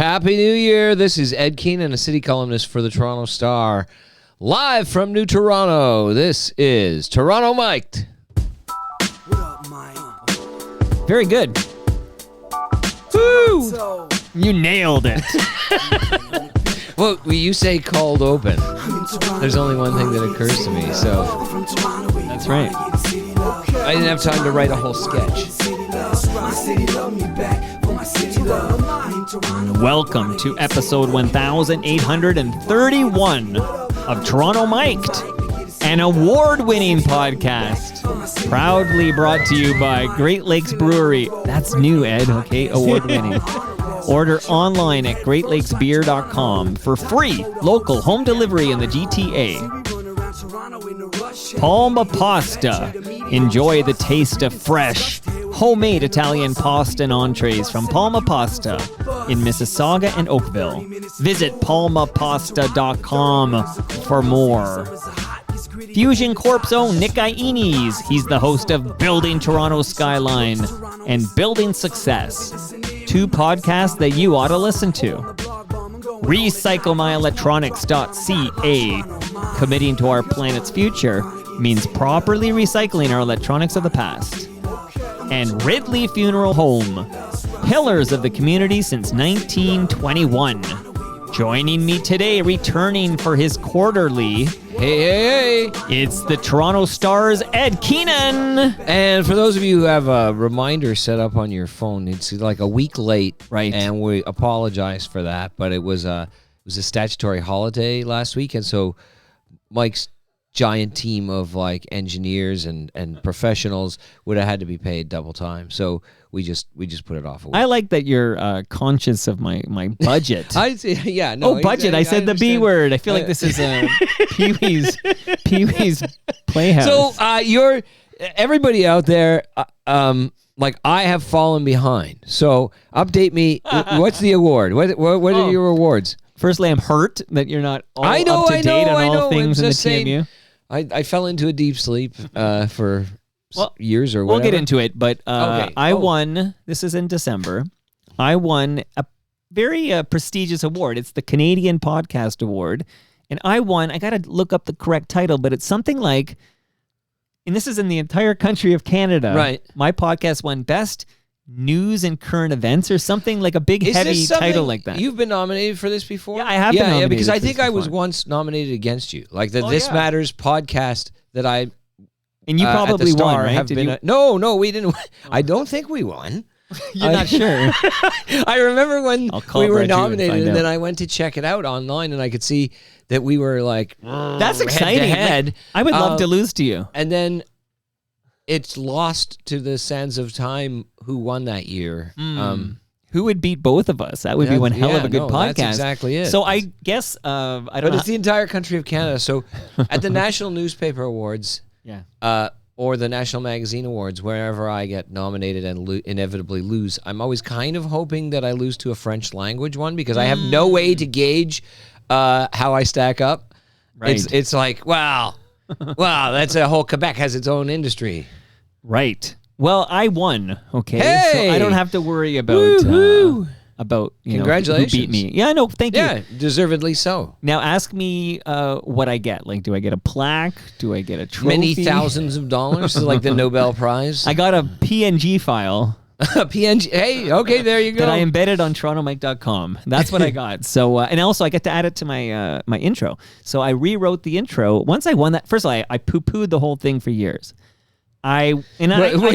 Happy New Year. This is Ed Keenan, a city columnist for the Toronto Star. Live from New Toronto, this is Toronto Mic'd. What up, Mike? Very good. Woo! You nailed it. Well, when you say cold open, there's only one thing that occurs to me, so... That's right. I didn't have time to write a whole sketch. Welcome to episode 1831 of Toronto Mic'd, an award-winning podcast, proudly brought to you by Great Lakes Brewery. That's new, Ed, okay? Award-winning. Order online at greatlakesbeer.com for free local home delivery in the GTA. Palma Pasta. Enjoy the taste of fresh, homemade Italian pasta and entrees from Palma Pasta in Mississauga and Oakville. Visit palmapasta.com for more. Fusion Corp's own Nick Iones. He's the host of Building Toronto Skyline and Building Success, two podcasts that you ought to listen to. RecycleMyElectronics.ca. Committing to our planet's future means properly recycling our electronics of the past. And Ridley Funeral Home, pillars of the community since 1921. Joining me today, returning for his quarterly, Hey, it's the Toronto Star's Ed Keenan. And for those of you who have a reminder set up on your phone, it's like a week late, right? And we apologize for that, but it was a statutory holiday last week, and so Mike's giant team of like engineers and professionals would have had to be paid double time. So we just put it off a week. I like that you're conscious of my budget. Budget. I said the B word. I feel like this is Pee-wee's Playhouse. So you're everybody out there. Like I have fallen behind. So update me. What's the award? What are your awards? Firstly, I'm hurt that you're not all up to date on all things in the TMU. I fell into a deep sleep for years or whatever. We'll get into it, but Okay. I won, this is in December, I won a very prestigious award. It's the Canadian Podcast Award, and I got to look up the correct title, but it's something like, and this is in the entire country of Canada. Right. My podcast won Best News and Current Events or something, like a big heavy title like that. You've been nominated for this before? Yeah, I have been nominated. Yeah, because I think I before. was once nominated against you. Like the This Matters podcast that I and you probably won, right? No, we didn't. I don't think we won. You're not sure. I remember when we were nominated, and then out. I went to check it out online, and I could see that we were like, that's exciting. head. I would love to lose to you. And then it's lost to the sands of time who won that year. Who would beat both of us? That would be one hell of a good podcast. That's exactly it. So I guess, I don't know. But it's the entire country of Canada. So at the National Newspaper Awards, or the National Magazine Awards, wherever I get nominated and inevitably lose, I'm always kind of hoping that I lose to a French language one because I have no way to gauge how I stack up. Right. It's like, wow, that's a whole Quebec has its own industry. Right. Well, I won. Okay. Hey! So I don't have to worry about Congratulations. who beat me. Yeah, no, thank you. Yeah, deservedly so. Now ask me what I get. Like, do I get a plaque? Do I get a trophy? Many thousands of dollars, like the Nobel Prize. I got a PNG file. PNG. Hey, okay, there you go. That I embedded on TorontoMic.com. That's what I got. So, and also I get to add it to my my intro. So I rewrote the intro. Once I won that, first of all, I poo-pooed the whole thing for years. When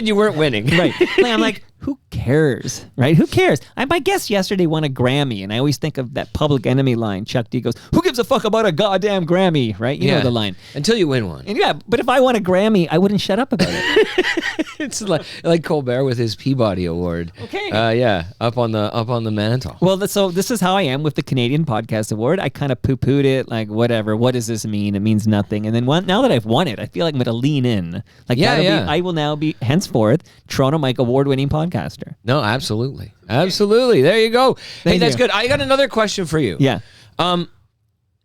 you weren't winning. Right. I'm like, who cares? Right? Who cares? My guest yesterday won a Grammy, and I always think of that Public Enemy line. Chuck D goes, who gives a fuck about a goddamn Grammy? Right? You know the line. Until you win one. And but if I won a Grammy, I wouldn't shut up about it. It's like Colbert with his Peabody Award. Okay. Up on the mantle. Well, so this is how I am with the Canadian Podcast Award. I kind of poo-pooed it, like, whatever. What does this mean? It means nothing. And then now that I've won it, I feel like I'm going to lean in. Like, I will now be, henceforth, Toronto Mike award-winning podcaster. No, absolutely. There you go. Thank that's you. good. I got another question for you. Yeah.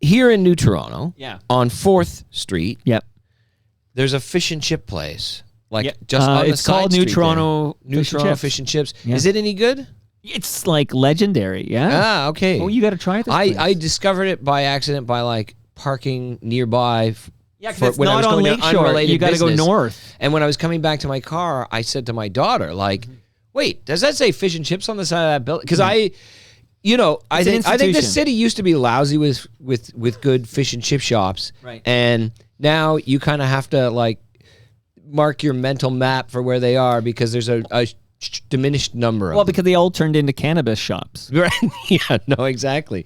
Here in New Toronto, on 4th Street, there's a fish and chip place. Like just on the it's side called street New Toronto New Toronto Fish and Chips. Yeah. Is it any good? It's like legendary, yeah. Ah, okay. Oh, you got to try it. I discovered it by accident by like parking nearby. Yeah, because it's not on Lakeshore. You got to go north. And when I was coming back to my car, I said to my daughter, like, "Wait, does that say fish and chips on the side of that building?" Because I think the city used to be lousy with good fish and chip shops, right? And now you kind of have to like mark your mental map for where they are because there's a diminished number of them. Because they all turned into cannabis shops. Right? Yeah, no, exactly.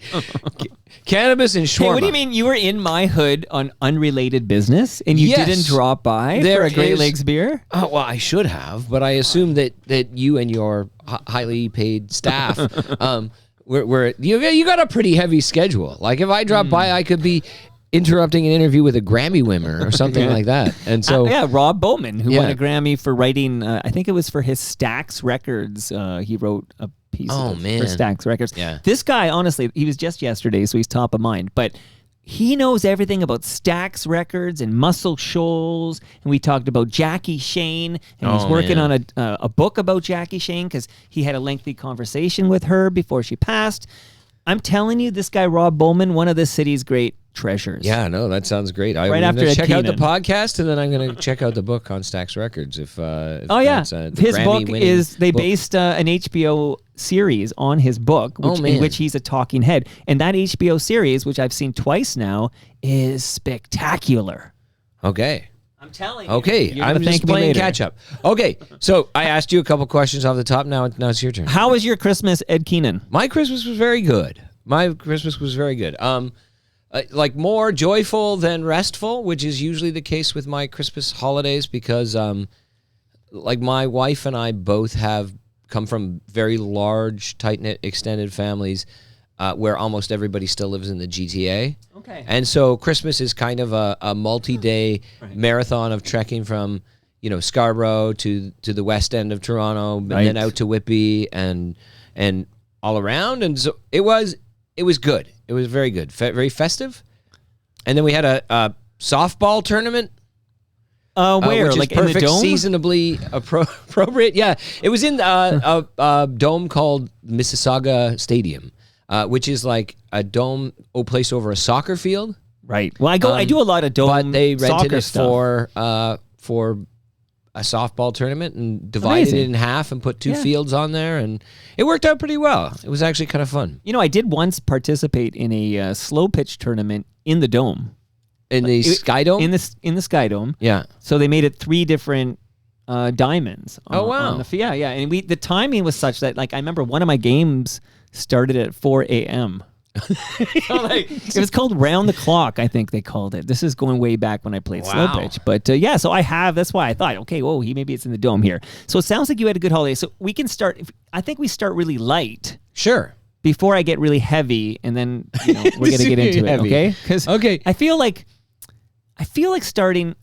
Cannabis and shawarma. Hey, what do you mean? You were in my hood on unrelated business and you didn't drop by for a Great Lakes beer? Oh, well, I should have, but I assume that you and your highly paid staff, you got a pretty heavy schedule. Like if I drop by, I could be interrupting an interview with a Grammy winner or something like that. And so Rob Bowman, who won a Grammy for writing, I think it was for his Stax Records. He wrote a piece for Stax Records. Yeah. This guy, honestly, he was just yesterday, so he's top of mind. But he knows everything about Stax Records and Muscle Shoals. And we talked about Jackie Shane. And he's working on a book about Jackie Shane because he had a lengthy conversation with her before she passed. I'm telling you, this guy, Rob Bowman, one of the city's great treasures. Yeah, no, that sounds great. I'm right going after to check Keenan. out the podcast, and then I'm going to check out the book on Stax Records. His book is they based an HBO series on his book, in which he's a talking head, and that HBO series, which I've seen twice now, is spectacular. Okay. I'm telling you. Okay, I'm just playing catch up. Okay, so I asked you a couple questions off the top. Now it's your turn. How was your Christmas, Ed Keenan? My Christmas was very good. Like more joyful than restful, which is usually the case with my Christmas holidays because, like my wife and I both have come from very large, tight-knit, extended families where almost everybody still lives in the GTA. Okay. And so Christmas is kind of a multi-day marathon of trekking from, Scarborough to the west end of Toronto and then out to Whitby and all around. And so it was good. It was very good, very festive. And then we had a softball tournament. Where? Which is like perfect, in the dome? Seasonably appropriate. Yeah, it was in a dome called Mississauga Stadium, which is like a dome placed over a soccer field. Right. Well, I do a lot of dome. But they rented it stuff. for a softball tournament and divided it in half and put two fields on there, and it worked out pretty well. It was actually kind of fun. I did once participate in a slow pitch tournament in the dome. In the Sky Dome? In the Sky Dome. Yeah. So they made it 3 different diamonds. Wow. Yeah. And the timing was such that, like, I remember one of my games started at 4 a.m. So, it was called Round the Clock, I think they called it. This is going way back when I played slow pitch. But so that's why I thought, okay, maybe it's in the dome here. So it sounds like you had a good holiday. So we can start, I think we start really light. Sure. Before I get really heavy, and then we're going to get into it, okay? Because I feel like starting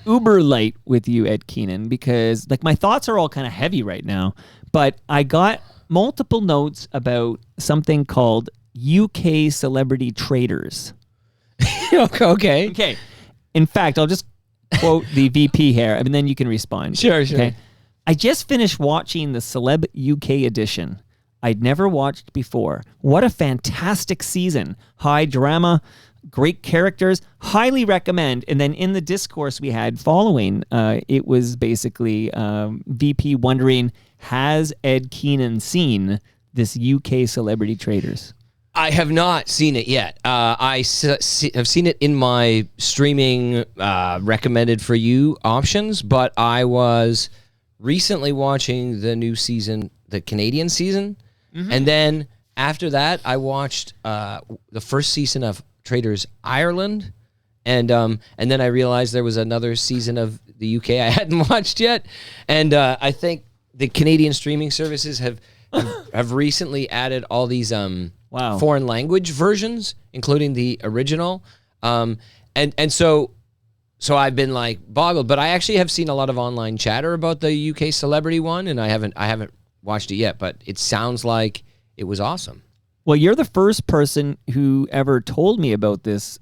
uber light with you, Ed Keenan, because like my thoughts are all kind of heavy right now, but I got multiple notes about something called UK celebrity traders. Okay. In fact, I'll just quote the VP here, and then you can respond. Sure. Okay? I just finished watching the Celeb UK edition. I'd never watched before. What a fantastic season. High drama, great characters, highly recommend. And then in the discourse we had following, it was basically VP wondering, has Ed Keenan seen this UK Celebrity Traders? I have not seen it yet. I have seen it in my streaming recommended for you options, but I was recently watching the new season, the Canadian season. Mm-hmm. And then after that, I watched the first season of Traders Ireland, and then I realized there was another season of the UK I hadn't watched yet, and I think the Canadian streaming services have recently added all these foreign language versions, including the original, and so I've been like boggled, but I actually have seen a lot of online chatter about the UK celebrity one, and I haven't watched it yet, but it sounds like it was awesome. Well, you're the first person who ever told me about this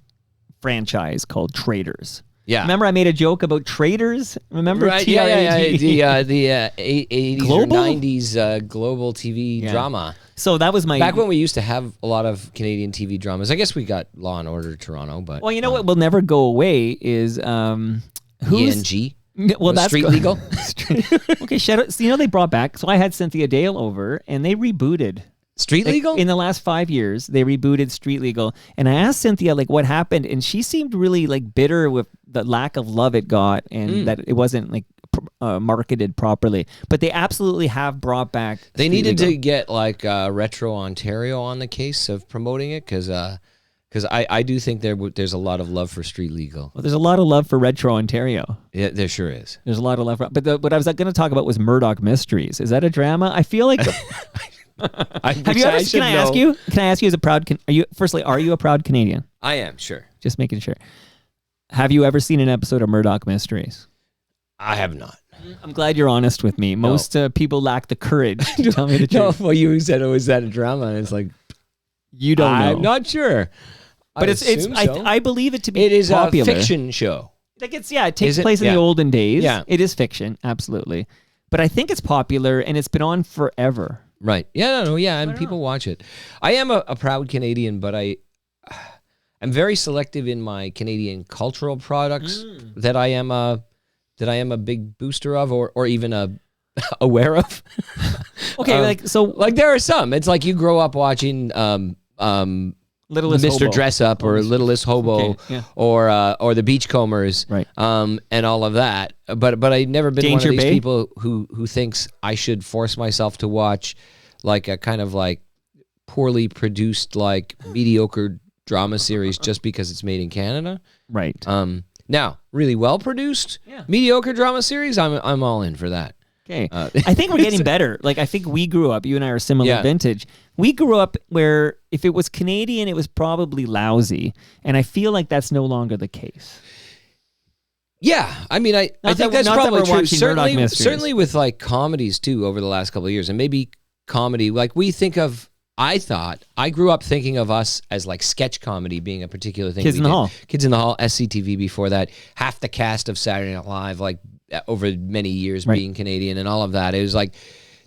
franchise called Traders. Yeah. Remember I made a joke about traders? Remember Right, TRAD? the 80s Global? or 90s global TV drama. So that was my... Back when we used to have a lot of Canadian TV dramas. I guess we got Law and Order Toronto, but... Well, you know what will never go away is... who's... ENG? Well, that's Street Legal? Okay, shout out. So, they brought back... So I had Cynthia Dale over, and they rebooted... Street Legal? In the last 5 years, they rebooted Street Legal. And I asked Cynthia, what happened? And she seemed really, bitter with the lack of love it got and that it wasn't, marketed properly. But they absolutely have brought back They Street needed Legal. to get, Retro Ontario on the case of promoting it, because I do think there's a lot of love for Street Legal. Well, there's a lot of love for Retro Ontario. Yeah, there sure is. There's a lot of love for... But what I was going to talk about was Murdoch Mysteries. Is that a drama? I feel like... Have you ever? Can I ask you? Can I ask you as a proud? Are you a proud Canadian? I am, sure. Just making sure. Have you ever seen an episode of Murdoch Mysteries? I have not. I'm glad you're honest with me. Most people lack the courage to tell me the truth. No, well, you said, is that a drama? And it's like, you don't know. I'm not sure. But I believe it to be. It is popular. a fiction show. It takes place in the olden days. Yeah. It is fiction, absolutely. But I think it's popular and it's been on forever. Right. Yeah, and people watch it. I am a proud Canadian, but I'm very selective in my Canadian cultural products that I am a big booster of or even aware of. Okay, there are some. It's like you grow up watching Littlest Mr. Hobo. Dress Up or Littlest Hobo or the Beachcombers, right? And all of that. But I never been Danger one of these Bay? people who thinks I should force myself to watch like a kind of like poorly produced mediocre drama series just because it's made in Canada. Right. Now, really well produced mediocre drama series, I'm all in for that. Okay. I think we're getting better. I think we grew up, you and I are similar vintage. We grew up where if it was Canadian, it was probably lousy. And I feel like that's no longer the case. Yeah. I mean, I think that's probably true. Certainly with comedies too over the last couple of years. And maybe comedy, I grew up thinking of us as sketch comedy being a particular thing. Kids in the Hall. Kids in the Hall, SCTV before that. Half the cast of Saturday Night Live, over many years being Canadian and all of that. It was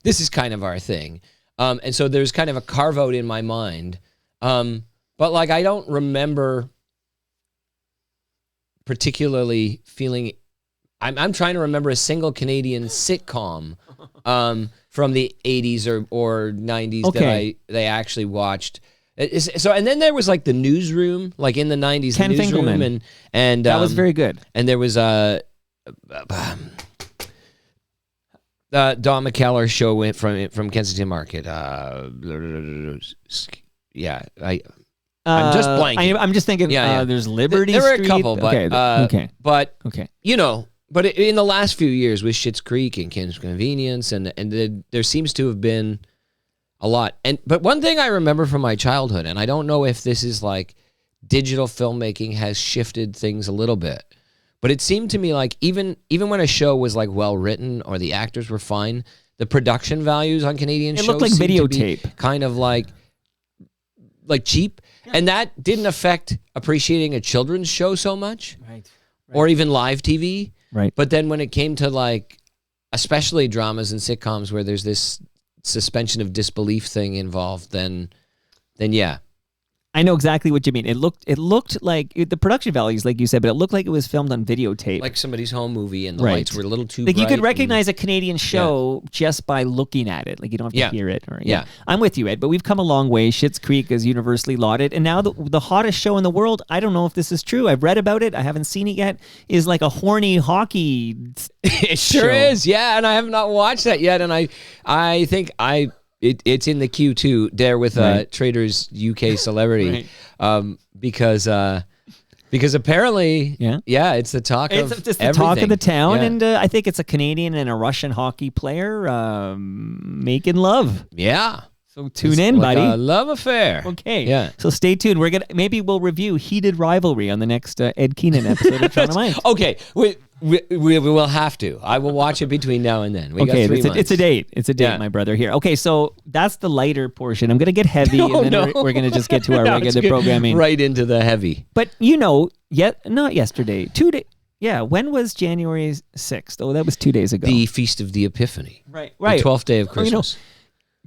this is kind of our thing. And so there's kind of a carve out in my mind. But I don't remember particularly feeling, I'm trying to remember a single Canadian sitcom from the 80s or 90s that they actually watched. So and then there was the Newsroom, in the 90s, Ken the Newsroom, Finkelman. and that was very good. And there was Don McKellar show from Kensington Market. I'm just blanking. I'm just thinking. There's Liberty. There were Street. a couple, but but But in the last few years with Schitt's Creek and Kim's Convenience, and there seems to have been a lot. But one thing I remember from my childhood, and I don't know if this is digital filmmaking has shifted things a little bit, but it seemed to me even when a show was well written or the actors were fine, the production values on Canadian shows looked like seemed to videotape, be kind of cheap, and that didn't affect appreciating a children's show so much, right. Or even live TV. Right. But then when it came to especially dramas and sitcoms where there's this suspension of disbelief thing involved, then yeah. I know exactly what you mean. It looked like the production values, like you said, but it looked like it was filmed on videotape, like somebody's home movie, and the lights were a little too bright. You could recognize a Canadian show just by looking at it. You don't have to hear it. I'm with you, Ed. But we've come a long way. Schitt's Creek is universally lauded, and now the hottest show in the world. I don't know if this is true. I've read about it. I haven't seen it yet. Is a horny hockey. It sure is. Yeah, and I have not watched that yet, and I think it's in the queue too, there with Trader's UK Celebrity, because apparently, it's the talk of it's the everything. talk of the town, and I think it's a Canadian and a Russian hockey player making love. Yeah. So tune in, buddy. A love affair. Okay. Yeah. So stay tuned. Maybe we'll review Heated Rivalry on the next Ed Keenan episode of Toronto Minds. Okay. We will have to. I will watch it between now and then. We got 3 months. It's a date. It's a date, my brother. Here. Okay, so that's the lighter portion. I'm going to get heavy, and then we're going to just get to our regular programming. Right into the heavy. But not yesterday. Yeah, when was January 6th? Oh, that was 2 days ago. The Feast of the Epiphany. Right. The 12th day of Christmas.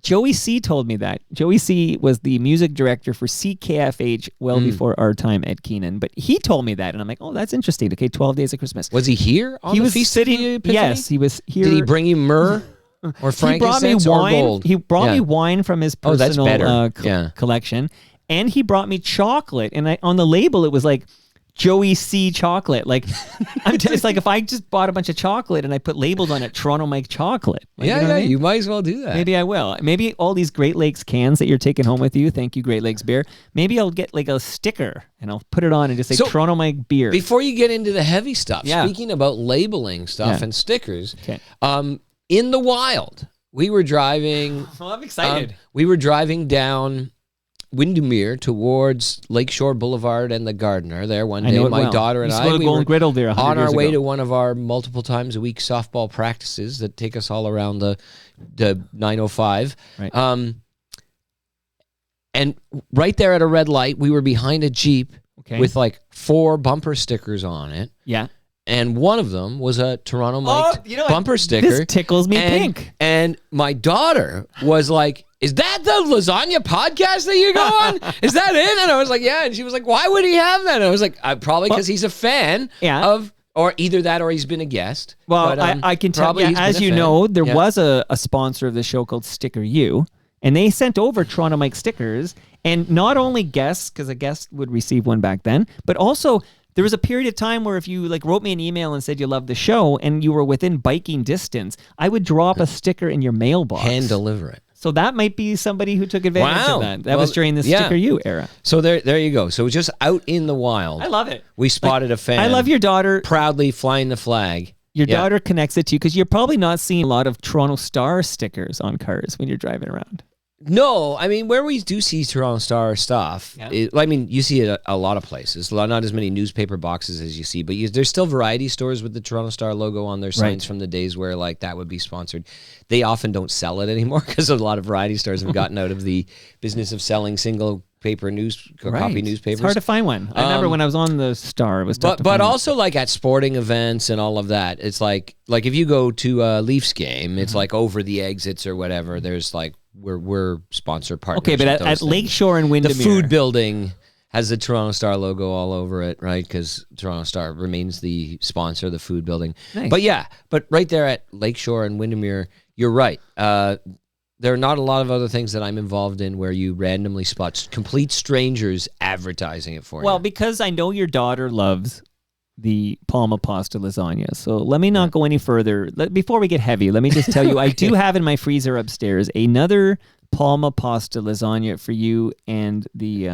Joey C. told me that. Joey C. was the music director for CKFH well before our time at Keenan. But he told me that, and I'm like, oh, that's interesting. Okay, 12 days of Christmas. Was he here on the Feast of the Epiphany? Yes, he was here. Did he bring you myrrh or frankincense or gold? He brought me wine from his personal collection. And he brought me chocolate. And on the label, it was like, Joey C. chocolate. Like, it's like if I just bought a bunch of chocolate and I put labels on it, Toronto Mike chocolate. Like, you might as well do that. Maybe I will. Maybe all these Great Lakes cans that you're taking home with you, thank you, Great Lakes Beer. Maybe I'll get like a sticker and I'll put it on and just say Toronto Mike Beer. Before you get into the heavy stuff, speaking about labeling stuff and stickers, in the wild, we were driving. Well, I'm excited. We were driving down Windermere towards Lakeshore Boulevard and the Gardiner there one day. My daughter and I, we were on our way to one of our multiple times a week softball practices that take us all around the 905. Right. And right there at a red light, we were behind a Jeep with like 4 bumper stickers on it. Yeah. And one of them was a Toronto Mike bumper sticker. This tickles me pink. And my daughter was like, is that the lasagna podcast that you go on? Is that it? And I was like, yeah. And she was like, why would he have that? And I was like, probably because he's a fan of, or either that or he's been a guest. Well, but, I can tell you, as you know, there was a sponsor of the show called Sticker You, and they sent over Toronto Mike stickers, and not only guests, because a guest would receive one back then, but also there was a period of time where if you like wrote me an email and said you loved the show and you were within biking distance, I would drop a sticker in your mailbox. Hand deliver it. So that might be somebody who took advantage of that. That was during the Sticker You era. So there you go. So just out in the wild. I love it. We spotted a fan. I love your daughter. Proudly flying the flag. Your daughter connects it to you because you're probably not seeing a lot of Toronto Star stickers on cars when you're driving around. No, I mean, where we do see Toronto Star stuff, you see it a lot of places. Not as many newspaper boxes as you see, but there's still variety stores with the Toronto Star logo on their signs from the days where like that would be sponsored. They often don't sell it anymore because a lot of variety stores have gotten out of the business of selling single paper copy newspapers. It's hard to find one. I remember when I was on the Star, it was tough to find also like at sporting events and all of that, it's like if you go to a Leafs game, it's like over the exits or whatever. There's like we're sponsor partners. Okay, but at Lakeshore and Windermere, the food building has the Toronto Star logo all over it, right? Because Toronto Star remains the sponsor of the food building. Nice. But right there at Lakeshore and Windermere, you're right. There are not a lot of other things that I'm involved in where you randomly spot complete strangers advertising it for you. Well, because I know your daughter loves the Palma pasta lasagna. So let me not go any further. Before we get heavy, let me just tell you, I do have in my freezer upstairs another Palma pasta lasagna for you and the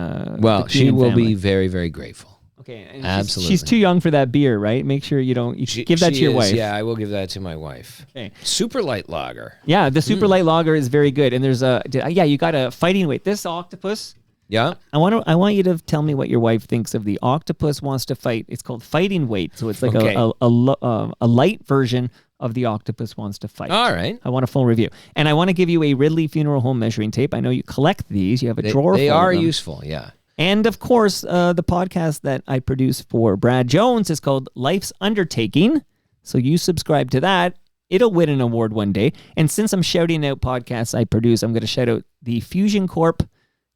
she will family. be very, very grateful. Okay, and absolutely. She's too young for that beer, right? Make sure you don't give that to your wife. Yeah, I will give that to my wife. Okay. Super light lager. Yeah, the super light lager is very good. And there's you got a fighting weight. This octopus. Yeah. I want you to tell me what your wife thinks of the octopus wants to fight. It's called fighting weight, so it's like a light version of the octopus wants to fight. All right. I want a full review, and I want to give you a Ridley Funeral Home measuring tape. I know you collect these. You have a drawer. They full are of them. useful. Yeah. And of course, the podcast that I produce for Brad Jones is called Life's Undertaking. So you subscribe to that. It'll win an award one day. And since I'm shouting out podcasts I produce, I'm going to shout out the Fusion Corp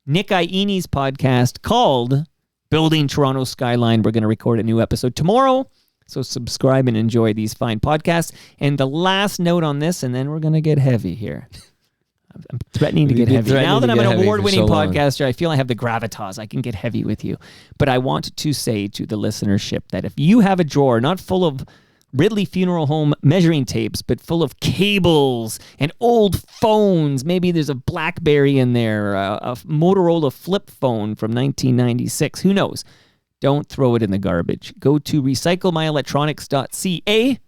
Nick Ieni's podcast called Building Toronto Skyline. We're going to record a new episode tomorrow. So subscribe and enjoy these fine podcasts. And the last note on this, and then we're going to get heavy here. I'm threatening to get heavy. Now that I'm an award-winning podcaster, I feel I have the gravitas. I can get heavy with you. But I want to say to the listenership that if you have a drawer not full of Ridley Funeral Home measuring tapes, but full of cables and old phones, maybe there's a BlackBerry in there, a Motorola flip phone from 1996, who knows? Don't throw it in the garbage. Go to recyclemyelectronics.ca,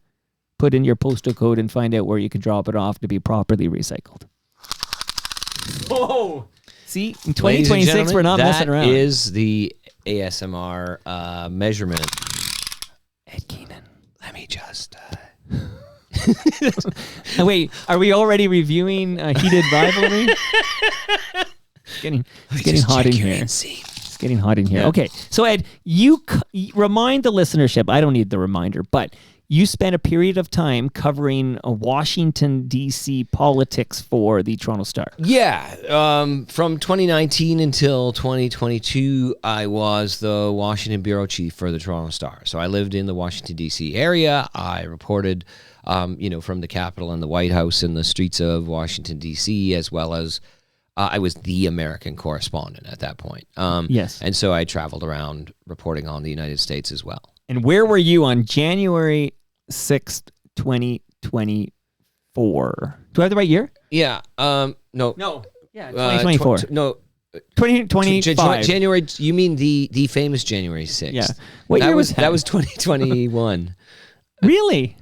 put in your postal code, and find out where you can drop it off to be properly recycled. Whoa! See, in 2026, we're not messing around. That is the ASMR measurement. Ed Keenan. Let me just... Wait, are we already reviewing Heated Rivalry? It's getting hot in here. It's getting hot in here. Yeah. Okay, so Ed, remind the listenership. I don't need the reminder, but you spent a period of time covering Washington, D.C. politics for the Toronto Star. Yeah. From 2019 until 2022, I was the Washington bureau chief for the Toronto Star. So I lived in the Washington, D.C. area. I reported, from the Capitol and the White House and the streets of Washington, D.C., as well as I was the American correspondent at that point. Yes. And so I traveled around reporting on the United States as well. And where were you on January 6th, 2024? Do I have the right year? Yeah. No. Yeah, 2024. 2025. January. You mean the famous January 6th? Yeah. What year was that? That was 2021. Really?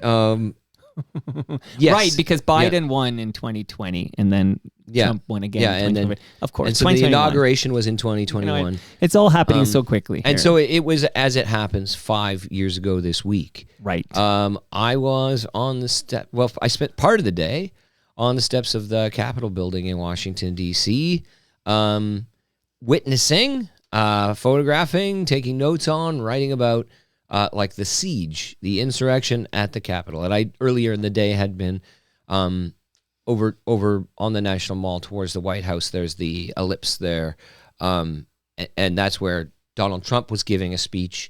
Yes. Right, because Biden won in 2020, and then Trump won again. Yeah, in 2020. Of course. And so the inauguration was in 2021. It's all happening so quickly. And so it was, as it happens, 5 years ago this week. Right. I was on the step. Well, I spent part of the day on the steps of the Capitol building in Washington, D.C., witnessing, photographing, taking notes on, writing about the siege, the insurrection at the Capitol. And I earlier in the day had been over on the National Mall towards the White House. There's the ellipse there, and that's where Donald Trump was giving a speech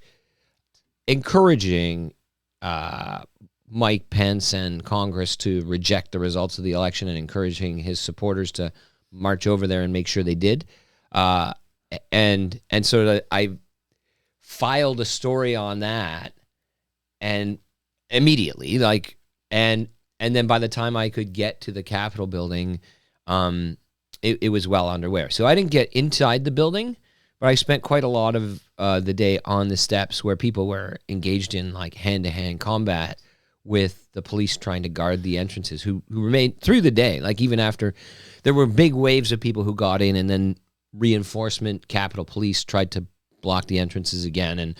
encouraging Mike Pence and Congress to reject the results of the election and encouraging his supporters to march over there and make sure they did. And so I filed a story on that, and immediately, and then by the time I could get to the Capitol building, it was well underway. So I didn't get inside the building, but I spent quite a lot of the day on the steps where people were engaged in hand-to-hand combat with the police trying to guard the entrances, who remained through the day, even after there were big waves of people who got in, and then reinforcement Capitol Police tried to block the entrances again. And,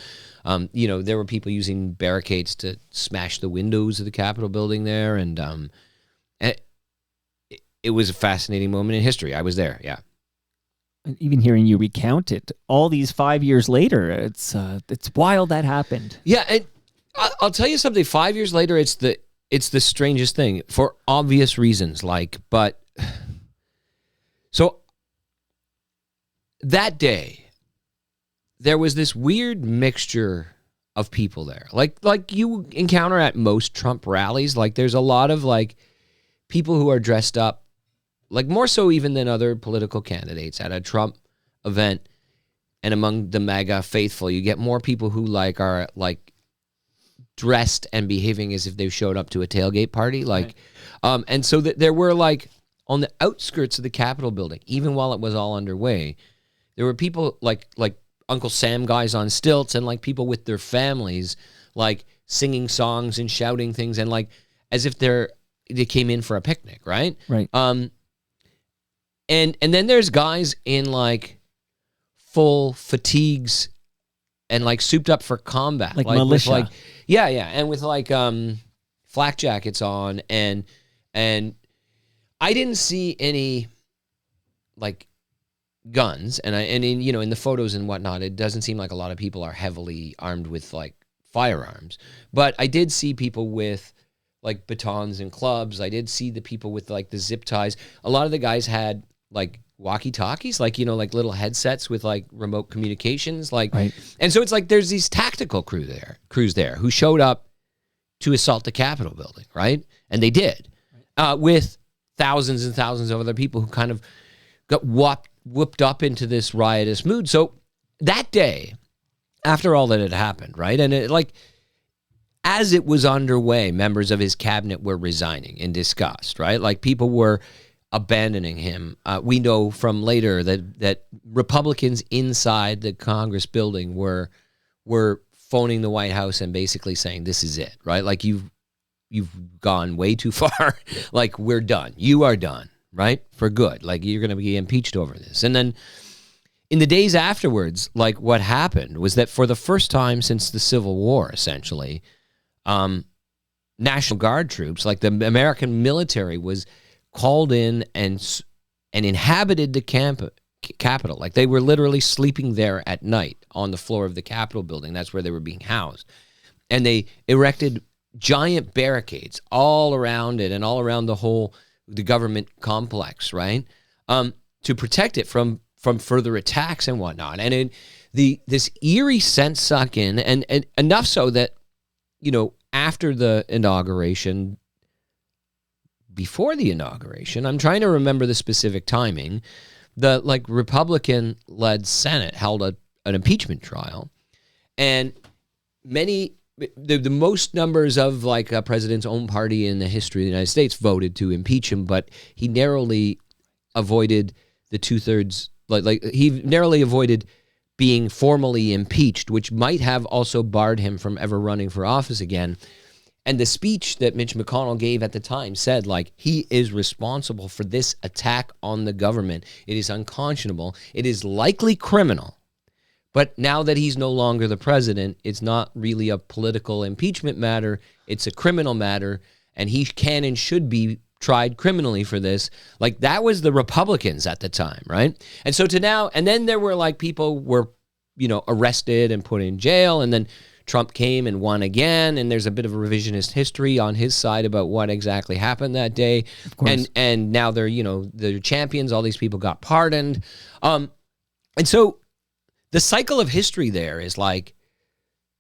there were people using barricades to smash the windows of the Capitol building there. And it was a fascinating moment in history. I was there, yeah. Even hearing you recount it all these 5 years later, it's wild that happened. Yeah, and I'll tell you something. 5 years later, it's the strangest thing for obvious reasons. So that day, there was this weird mixture of people there, like you encounter at most Trump rallies. There's a lot of people who are dressed up, more so even than other political candidates at a Trump event. And among the MAGA faithful, you get more people who are dressed and behaving as if they showed up to a tailgate party. Right. And so there were on the outskirts of the Capitol building, even while it was all underway, there were people like Uncle Sam guys on stilts, and people with their families, singing songs and shouting things, and as if they came in for a picnic, right? Right. And then there's guys in full fatigues and souped up for combat, militia. With, and with flak jackets on, and I didn't see any guns, and in the photos and whatnot, it doesn't seem like a lot of people are heavily armed with firearms. But I did see people with batons and clubs. I did see the people with the zip ties. A lot of the guys had walkie-talkies, little headsets with remote communications, Right. And so it's there's these tactical crews there who showed up to assault the Capitol building, right? And they did, with thousands and thousands of other people who kind of got whooped up into this riotous mood. So that day, after all that had happened, right, and it, as it was underway, members of his cabinet were resigning in disgust, right? People were abandoning him. We know from later that Republicans inside the Congress building were phoning the White House and basically saying, "This is it," right? You've gone way too far. We're done. You are done. Right? For good. You're going to be impeached over this. And then in the days afterwards, what happened was that for the first time since the Civil War, essentially, National Guard troops, the American military, was called in and inhabited the Capitol. Like they were literally sleeping there at night on the floor of the Capitol building. That's where they were being housed. And they erected giant barricades all around it and all around the government complex, right? To protect it from further attacks and whatnot. And this eerie sense suck in, and enough so that, after the inauguration, before the inauguration, I'm trying to remember the specific timing, the Republican-led Senate held an impeachment trial, and the most numbers of a president's own party in the history of the United States voted to impeach him, but he narrowly avoided the 2/3. He narrowly avoided being formally impeached, which might have also barred him from ever running for office again. And the speech that Mitch McConnell gave at the time said, he is responsible for this attack on the government. It is unconscionable. It is likely criminal. But now that he's no longer the president, it's not really a political impeachment matter. It's a criminal matter, and he can and should be tried criminally for this. That was the Republicans at the time, right? And so and then there were people were, arrested and put in jail, and then Trump came and won again, and there's a bit of a revisionist history on his side about what exactly happened that day. Of course. And now they're champions. All these people got pardoned. And so the cycle of history there is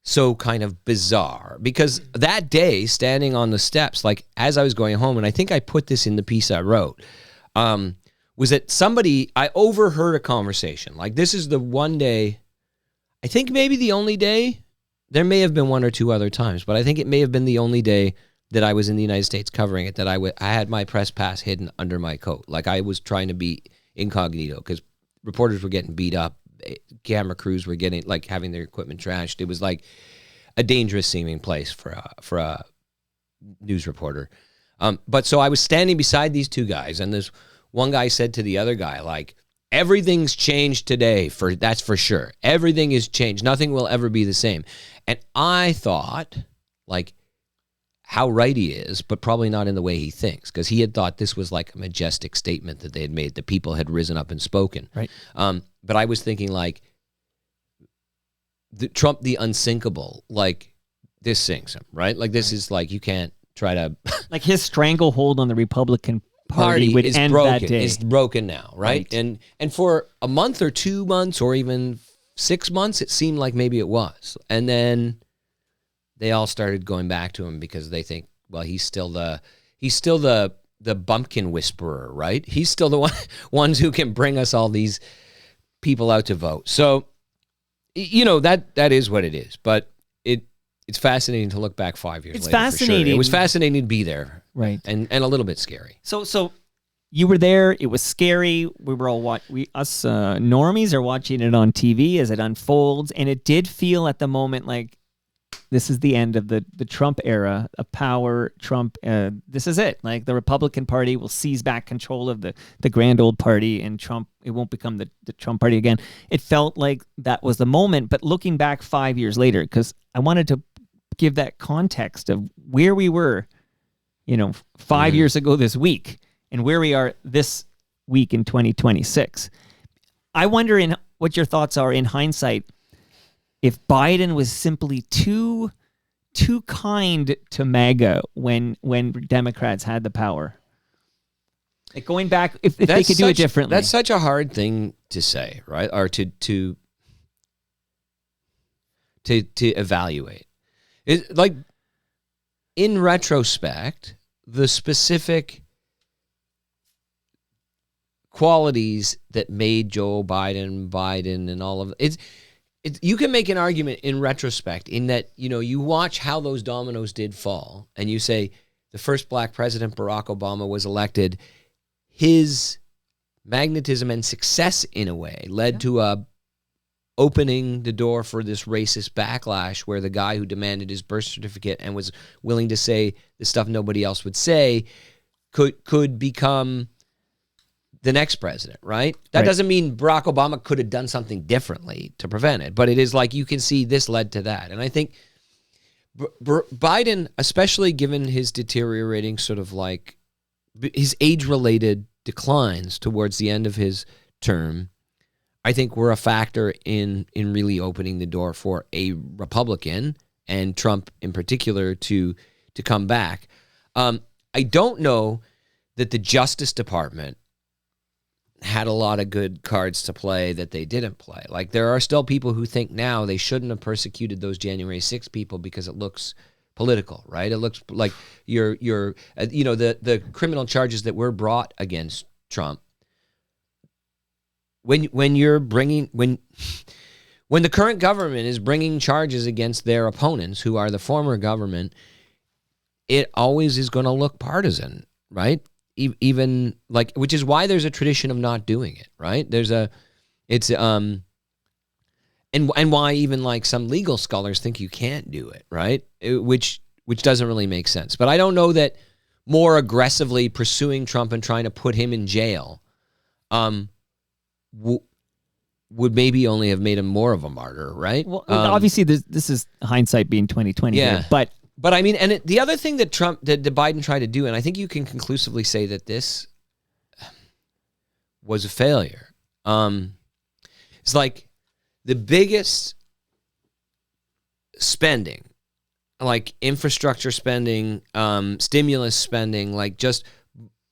so kind of bizarre, because that day, standing on the steps, as I was going home, and I think I put this in the piece I wrote, was that I overheard a conversation. This is the one day, I think maybe the only day. There may have been one or two other times, but I think it may have been the only day that I was in the United States covering it that I had my press pass hidden under my coat. I was trying to be incognito because reporters were getting beat up. Camera crews were getting, having their equipment trashed. It was a dangerous seeming place for a news reporter. But so I was standing beside these two guys, and this one guy said to the other guy, everything's changed today, that's for sure. Everything is changed. Nothing will ever be the same. And I thought, how right he is, but probably not in the way he thinks, because he had thought this was a majestic statement that they had made. The people had risen up and spoken. Right. But I was thinking Trump the unsinkable, this sinks him, right? This is you can't try to... his stranglehold on the Republican Party would end broken. that day. It's broken now, right? And for a month or 2 months or even 6 months, it seemed like maybe it was. And then they all started going back to him because they think, well, he's still the bumpkin whisperer, right? He's still the ones who can bring us all these people out to vote. So, that is what it is. But it's fascinating to look back 5 years later. It's fascinating. For sure. It was fascinating to be there. Right. And a little bit scary. So you were there. It was scary. We were all us normies are watching it on TV as it unfolds, and it did feel at the moment like this is the end of the Trump era of power. Trump, this is it. The Republican Party will seize back control of the grand old party, and Trump, it won't become the Trump party again. It felt like that was the moment. But looking back 5 years later, because I wanted to give that context of where we were, 5 years ago this week, and where we are this week in 2026. I wonder what your thoughts are in hindsight, if Biden was simply too kind to MAGA when Democrats had the power. Going back, if they could do it differently. That's such a hard thing to say, right? Or to evaluate. In retrospect, the specific qualities that made Joe Biden and all of it, you can make an argument in retrospect in that, you watch how those dominoes did fall, and you say the first black president, Barack Obama, was elected. His magnetism and success, in a way, led to opening the door for this racist backlash where the guy who demanded his birth certificate and was willing to say the stuff nobody else would say could become the next president, right? That doesn't mean Barack Obama could have done something differently to prevent it, but it is you can see this led to that. And I think Biden, especially given his deteriorating his age-related declines towards the end of his term, I think were a factor in really opening the door for a Republican and Trump in particular to come back. I don't know that the Justice Department had a lot of good cards to play that they didn't play. Like, there are still people who think now they shouldn't have persecuted those January 6th people because it looks political, right? It looks like the criminal charges that were brought against Trump. When the current government is bringing charges against their opponents, who are the former government, it always is going to look partisan, right? Even like, which is why there's a tradition of not doing it, right? And why even like some legal scholars think you can't do it, right? Which doesn't really make sense. But I don't know that more aggressively pursuing Trump and trying to put him in jail would maybe only have made him more of a martyr, right? Well, obviously this is hindsight being 2020. Yeah, here, but I mean, and the other thing that Biden tried to do, and I think you can conclusively say that this was a failure. It's like the biggest spending, like infrastructure spending, stimulus spending, like just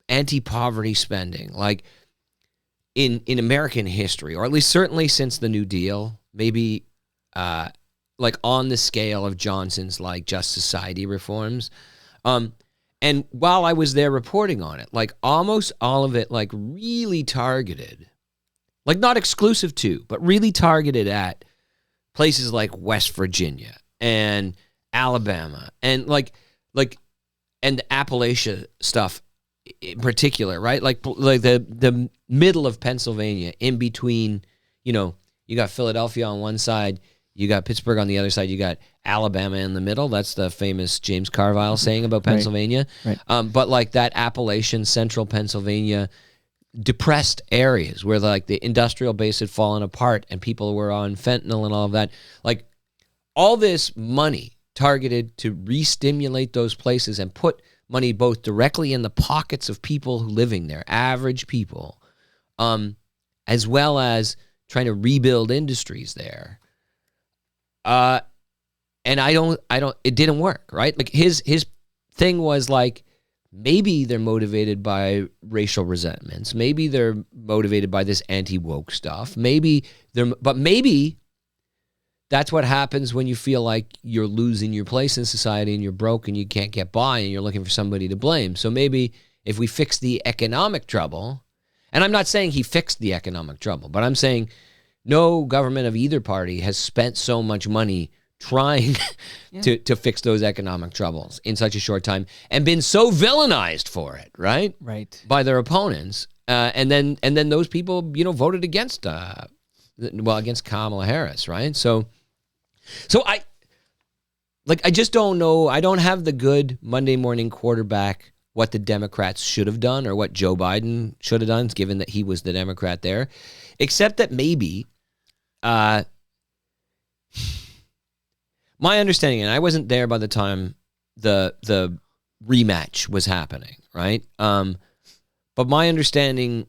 anti-poverty spending, like in American history, or at least certainly since the New Deal, maybe like on the scale of Johnson's like Just Society reforms. And while I was there reporting on it, like almost all of it like really targeted, like not exclusive to, but really targeted at places like West Virginia and Alabama and like and the Appalachia stuff in particular, right? Like the middle of Pennsylvania, in between, you got Philadelphia on one side, you got Pittsburgh on the other side, you got Alabama in the middle. That's the famous James Carville saying about Pennsylvania. Right. But like that Appalachian, central Pennsylvania, depressed areas where like the industrial base had fallen apart and people were on fentanyl and all of that, like all this money targeted to re-stimulate those places and put money both directly in the pockets of people living there, average people, as well as trying to rebuild industries there. And it didn't work, right? Like his thing was like, maybe they're motivated by racial resentments. Maybe they're motivated by this anti-woke stuff. Maybe that's what happens when you feel like you're losing your place in society and you're broke and you can't get by and you're looking for somebody to blame. So maybe if we fix the economic trouble, and I'm not saying he fixed the economic trouble, but I'm saying no government of either party has spent so much money trying to fix those economic troubles in such a short time and been so villainized for it, right? Right. By their opponents. And then those people, voted against Kamala Harris, right? So I just don't know. I don't have the good Monday morning quarterback what the Democrats should have done or what Joe Biden should have done, given that he was the Democrat there, except that maybe my understanding, and I wasn't there by the time the rematch was happening, right? But my understanding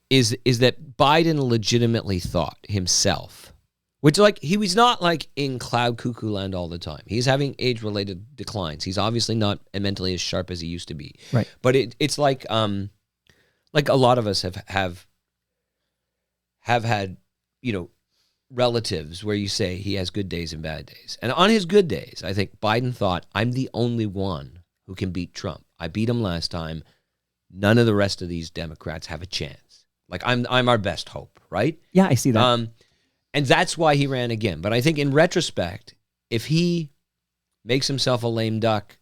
is that Biden legitimately thought himself, which like he was not like in cloud cuckoo land all the time. He's having age-related declines. He's obviously not mentally as sharp as he used to be. Right. But it's like a lot of us have had, relatives where you say he has good days and bad days. And on his good days, I think Biden thought, I'm the only one who can beat Trump. I beat him last time. None of the rest of these Democrats have a chance. Like I'm our best hope, right? Yeah, I see that. And that's why he ran again. But I think in retrospect, if he makes himself a lame duck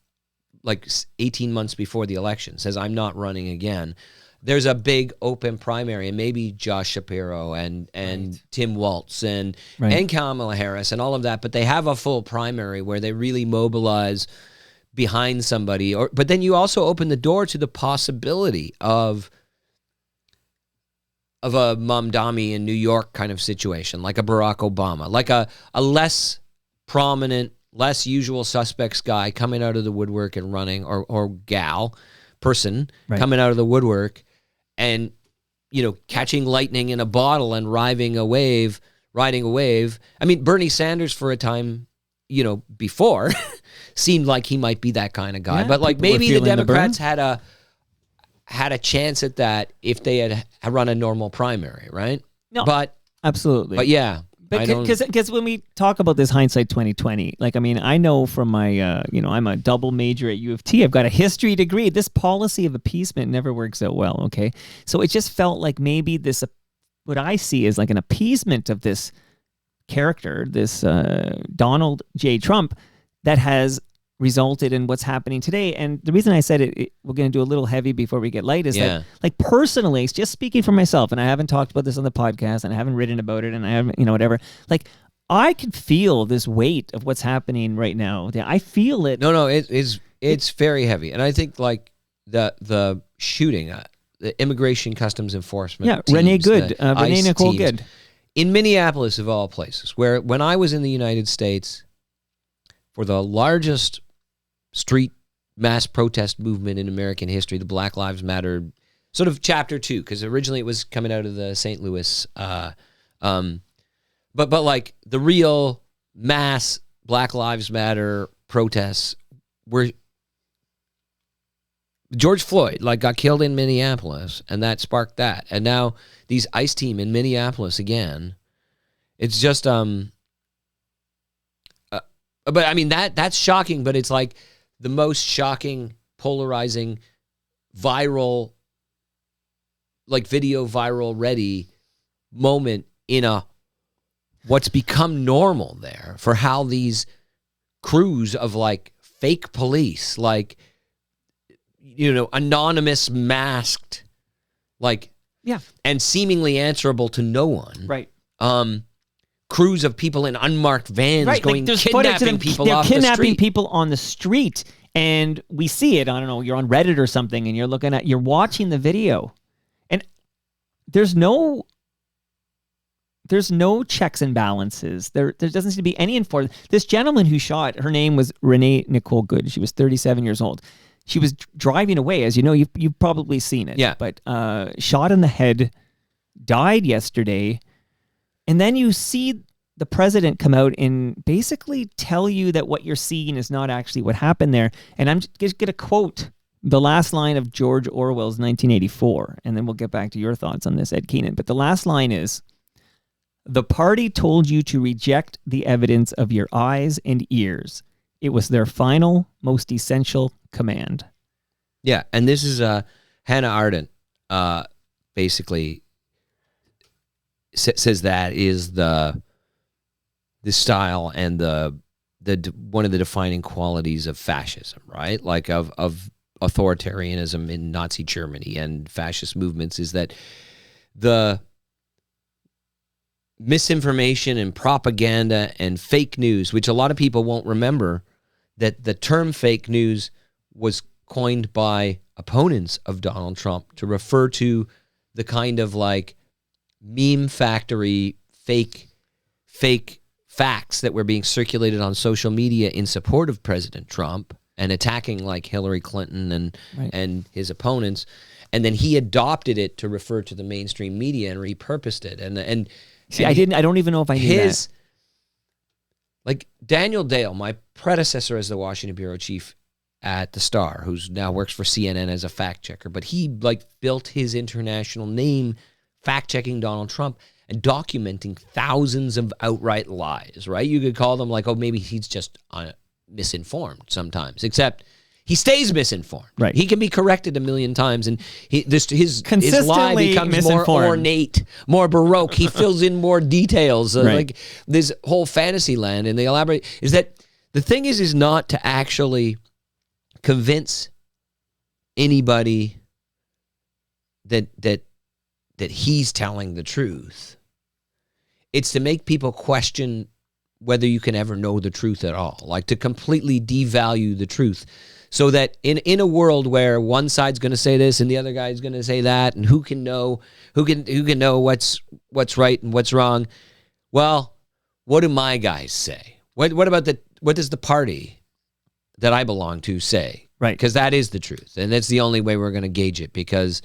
like 18 months before the election, says I'm not running again, there's a big open primary, and maybe Josh Shapiro and right. Tim Walz and Kamala Harris and all of that, but they have a full primary where they really mobilize behind somebody. But then you also open the door to the possibility of a Mamdani in New York kind of situation, like a Barack Obama, like a less prominent, less usual suspects guy coming out of the woodwork and running, or gal, person coming out of the woodwork and catching lightning in a bottle and riding a wave. I mean, Bernie Sanders for a time, before seemed like he might be that kind of guy. But like maybe the Democrats had a chance at that if they had run a normal primary, right? No, but absolutely. But yeah. Because when we talk about this hindsight 2020, I know from my, I'm a double major at U of T. I've got a history degree. This policy of appeasement never works out well, okay? So it just felt like maybe this, what I see is like an appeasement of this character, this Donald J. Trump, that has resulted in what's happening today. And the reason I said it we're going to do a little heavy before we get light, is that, like, personally, it's just speaking for myself, and I haven't talked about this on the podcast, and I haven't written about it, and I haven't, whatever. Like, I can feel this weight of what's happening right now. I feel it. No, it's very heavy. And I think, like, the shooting, the Immigration Customs Enforcement teams, Renee Nicole Good. In Minneapolis, of all places, where when I was in the United States for the largest street mass protest movement in American history, the Black Lives Matter, sort of chapter 2, because originally it was coming out of the St. Louis, but like the real mass Black Lives Matter protests were George Floyd, like, got killed in Minneapolis, and that sparked that. And now these ICE team in Minneapolis again. It's just but I mean that's shocking, but it's like the most shocking, polarizing, viral, like video viral ready moment in what's become normal there for how these crews of like fake police, like, anonymous, masked, like, and seemingly answerable to no one. Right. Crews of people in unmarked vans going kidnapping people off the street. They're kidnapping people on the street, and we see it. I don't know, you're on Reddit or something, and you're watching the video, and there's no checks and balances. There doesn't seem to be any enforcement. This gentleman who shot, her name was Renee Nicole Good. She was 37 years old. She was driving away, as you know, you've probably seen it. Yeah. But shot in the head, died yesterday. And then you see the president come out and basically tell you that what you're seeing is not actually what happened there. And I'm just going to quote the last line of George Orwell's 1984, and then we'll get back to your thoughts on this, Ed Keenan. But the last line is, "The party told you to reject the evidence of your eyes and ears. It was their final, most essential command." Yeah, and this is Hannah Ardent basically says that is the style and the one of the defining qualities of fascism, right? Like of authoritarianism in Nazi Germany and fascist movements, is that the misinformation and propaganda and fake news, which a lot of people won't remember, that the term fake news was coined by opponents of Donald Trump to refer to the kind of like meme factory fake facts that were being circulated on social media in support of President Trump and attacking like Hillary Clinton and his opponents. And then he adopted it to refer to the mainstream media and repurposed it. And see, I don't even know if I knew that. Like Daniel Dale, my predecessor as the Washington bureau chief at the Star, who's now works for CNN as a fact checker, but he like built his international name fact checking Donald Trump and documenting thousands of outright lies, right? You could call them like, oh, maybe he's just misinformed sometimes, except he stays misinformed. Right. He can be corrected a million times, and his lie becomes more ornate, more baroque. He fills in more details. Like this whole fantasy land, and they elaborate. Is that the thing is not to actually convince anybody that he's telling the truth. It's to make people question whether you can ever know the truth at all, like to completely devalue the truth, so that in a world where one side's going to say this and the other guy's going to say that, and who can know what's right and what's wrong? Well, what do my guys say? What does the party that I belong to say? Right, because that is the truth, and that's the only way we're going to gauge it, because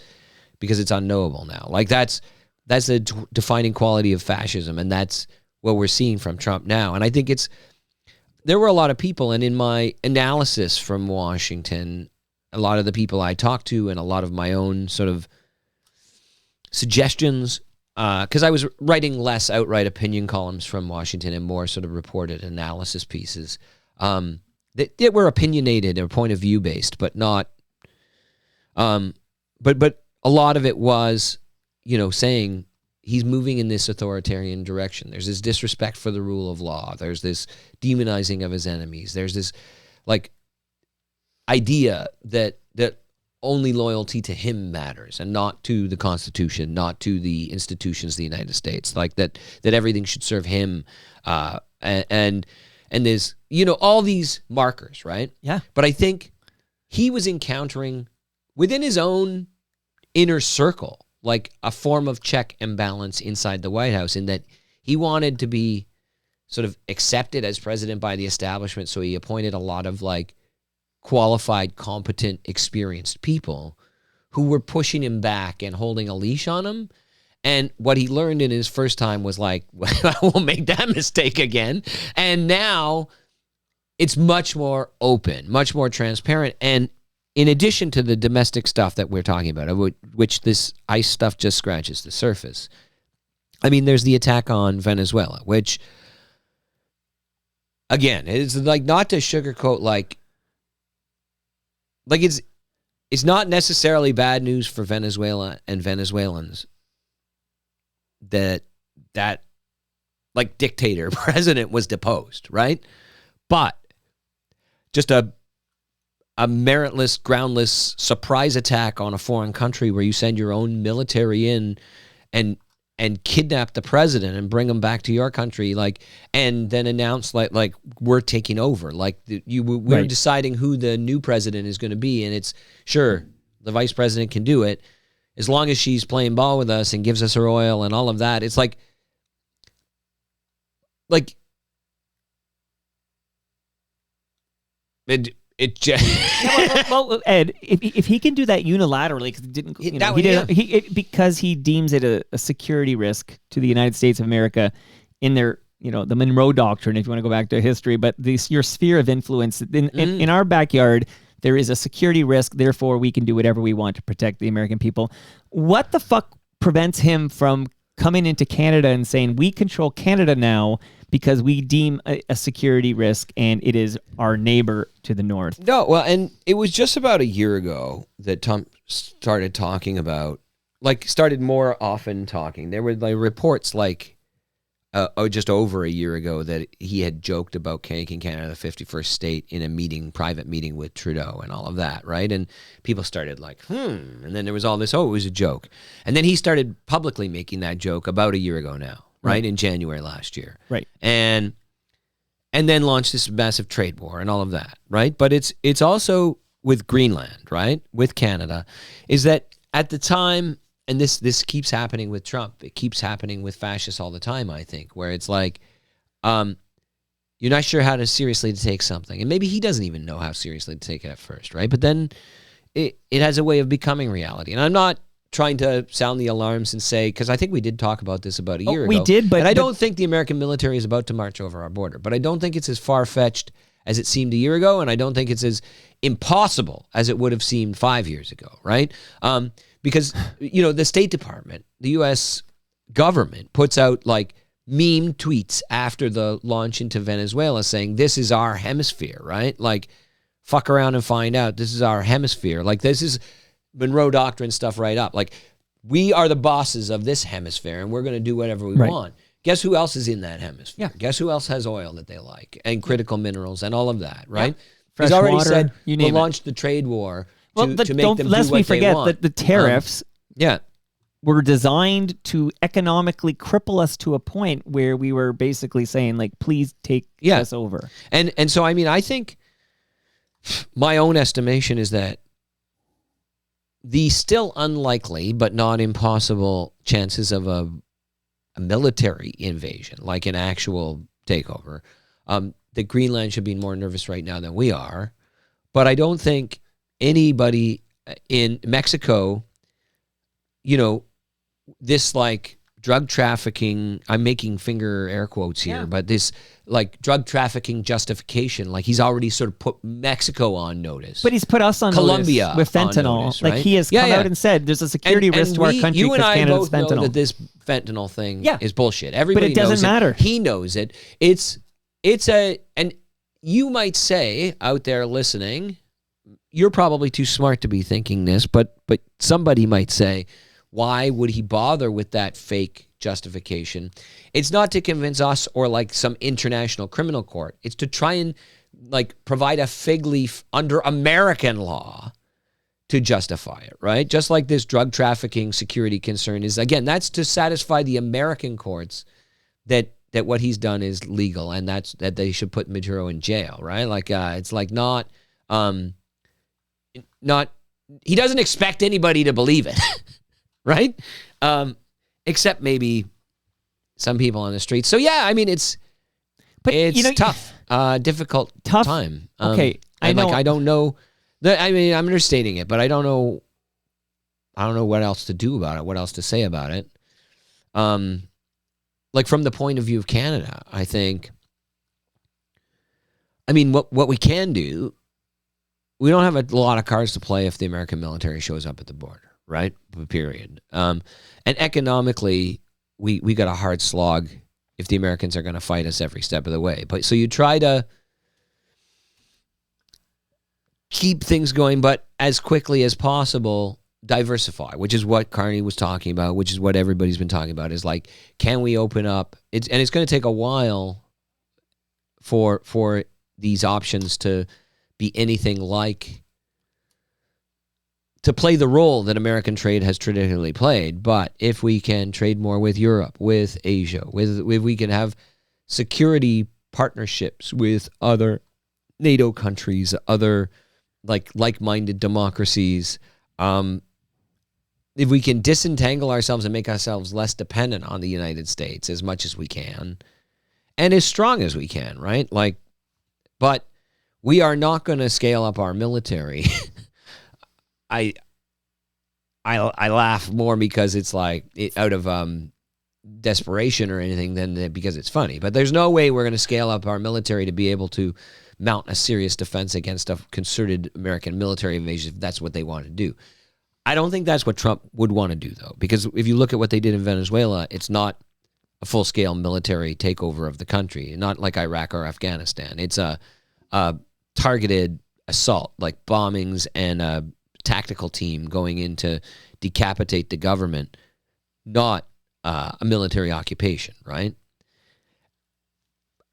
because it's unknowable now. Like that's a defining quality of fascism, and that's what we're seeing from Trump now. And I think there were a lot of people, and in my analysis from Washington, a lot of the people I talked to and a lot of my own sort of suggestions, because I was writing less outright opinion columns from Washington and more sort of reported analysis pieces that were opinionated or point of view based, but not, but a lot of it was, saying he's moving in this authoritarian direction. There's this disrespect for the rule of law. There's this demonizing of his enemies. There's this idea that only loyalty to him matters and not to the Constitution, not to the institutions of the United States. Like that everything should serve him, and there's all these markers, right? Yeah. But I think he was encountering within his own inner circle like a form of check and balance inside the White House, in that he wanted to be sort of accepted as president by the establishment, so he appointed a lot of like qualified, competent, experienced people who were pushing him back and holding a leash on him. And what he learned in his first time was like, well, I won't make that mistake again. And now it's much more open, much more transparent. And in addition to the domestic stuff that we're talking about, which this ICE stuff just scratches the surface, I mean, there's the attack on Venezuela, which, again, it's like not to sugarcoat, like it's not necessarily bad news for Venezuela and Venezuelans that like dictator president was deposed, right? But just a meritless, groundless surprise attack on a foreign country where you send your own military in and kidnap the president and bring him back to your country, like, and then announce like we're taking over, like we're right. deciding who the new president is going to be, and it's sure the vice president can do it as long as she's playing ball with us and gives us her oil and all of that. It's like it just well, Ed, if he can do that unilaterally, because because he deems it a security risk to the United States of America in their, the Monroe Doctrine, if you want to go back to history, but your sphere of influence in our backyard, there is a security risk. Therefore, we can do whatever we want to protect the American people. What the fuck prevents him from coming into Canada and saying, we control Canada now because we deem a security risk and it is our neighbor to the north? No, well, and it was just about a year ago that Trump started talking about, started more often talking. There were reports just over a year ago that he had joked about making Canada the 51st state in a private meeting with Trudeau and all of that, right? And people started and then there was all this, it was a joke. And then he started publicly making that joke about a year ago now, right? In January last year. Right. And then launched this massive trade war and all of that, right? But it's also with Greenland, right? With Canada, is that at the time, and this keeps happening with Trump, it keeps happening with fascists all the time, I think, where it's like, you're not sure how seriously to take something. And maybe he doesn't even know how seriously to take it at first, right? But then it has a way of becoming reality. And I'm not trying to sound the alarms and say, because I think we did talk about this about a year ago. We did, and I don't think the American military is about to march over our border, but I don't think it's as far-fetched as it seemed a year ago, and I don't think it's as impossible as it would have seemed 5 years ago, right? Because, the State Department, the U.S. government puts out meme tweets after the launch into Venezuela saying, this is our hemisphere, right? Fuck around and find out. This is our hemisphere. This is Monroe Doctrine stuff right up. We are the bosses of this hemisphere, and we're going to do whatever we want. Guess who else is in that hemisphere? Yeah. Guess who else has oil that they like and critical minerals and all of that, right? Fresh He's already water, said you we'll name it. launch the trade war Well, to make them do what lest we forget they want. that the tariffs Yeah. were designed to economically cripple us to a point where we were basically saying, please take us over. And so, I mean, I think my own estimation is that the still unlikely but not impossible chances of a military invasion, like an actual takeover, that Greenland should be more nervous right now than we are. But I don't think anybody in Mexico this like drug trafficking, I'm making finger air quotes here, but this like drug trafficking justification, like he's already sort of put Mexico on notice. But he's put us on Colombia notice with fentanyl. Notice, right? Like he has come out and said there's a security risk to our country you and because I Canada's both fentanyl. know that this fentanyl thing is bullshit. Everybody but it doesn't knows matter. He knows it. And you might say out there listening, you're probably too smart to be thinking this, but somebody might say, why would he bother with that fake justification? It's not to convince us or like some international criminal court. It's to try and like provide a fig leaf under American law to justify it, right? Just like this drug trafficking security concern is, again, that's to satisfy the American courts that what he's done is legal and that they should put Maduro in jail, right? Like it's like not he doesn't expect anybody to believe it. Right? Except maybe some people on the streets. So yeah, I mean it's tough, difficult time. Okay, I know. Like I don't know. I mean, I'm understating it, but I don't know what else to do about it. What else to say about it? Like from the point of view of Canada, I think. I mean, what we can do. We don't have a lot of cards to play if the American military shows up at the border. Right? Period. And economically, we got a hard slog if the Americans are going to fight us every step of the way. But so you try to keep things going, but as quickly as possible, diversify, which is what Carney was talking about, which is what everybody's been talking about, is like, can we open up? It's going to take a while for these options to be anything like to play the role that American trade has traditionally played. But if we can trade more with Europe, with Asia, if we can have security partnerships with other NATO countries, other like-minded democracies, if we can disentangle ourselves and make ourselves less dependent on the United States as much as we can, and as strong as we can, right? Like, but we are not going to scale up our military. I laugh more because it's like out of desperation or anything than because it's funny. But there's no way we're going to scale up our military to be able to mount a serious defense against a concerted American military invasion if that's what they want to do. I don't think that's what Trump would want to do, though, because if you look at what they did in Venezuela, it's not a full-scale military takeover of the country, not like Iraq or Afghanistan. It's a targeted assault, like bombings and a tactical team going in to decapitate the government, not a military occupation, right?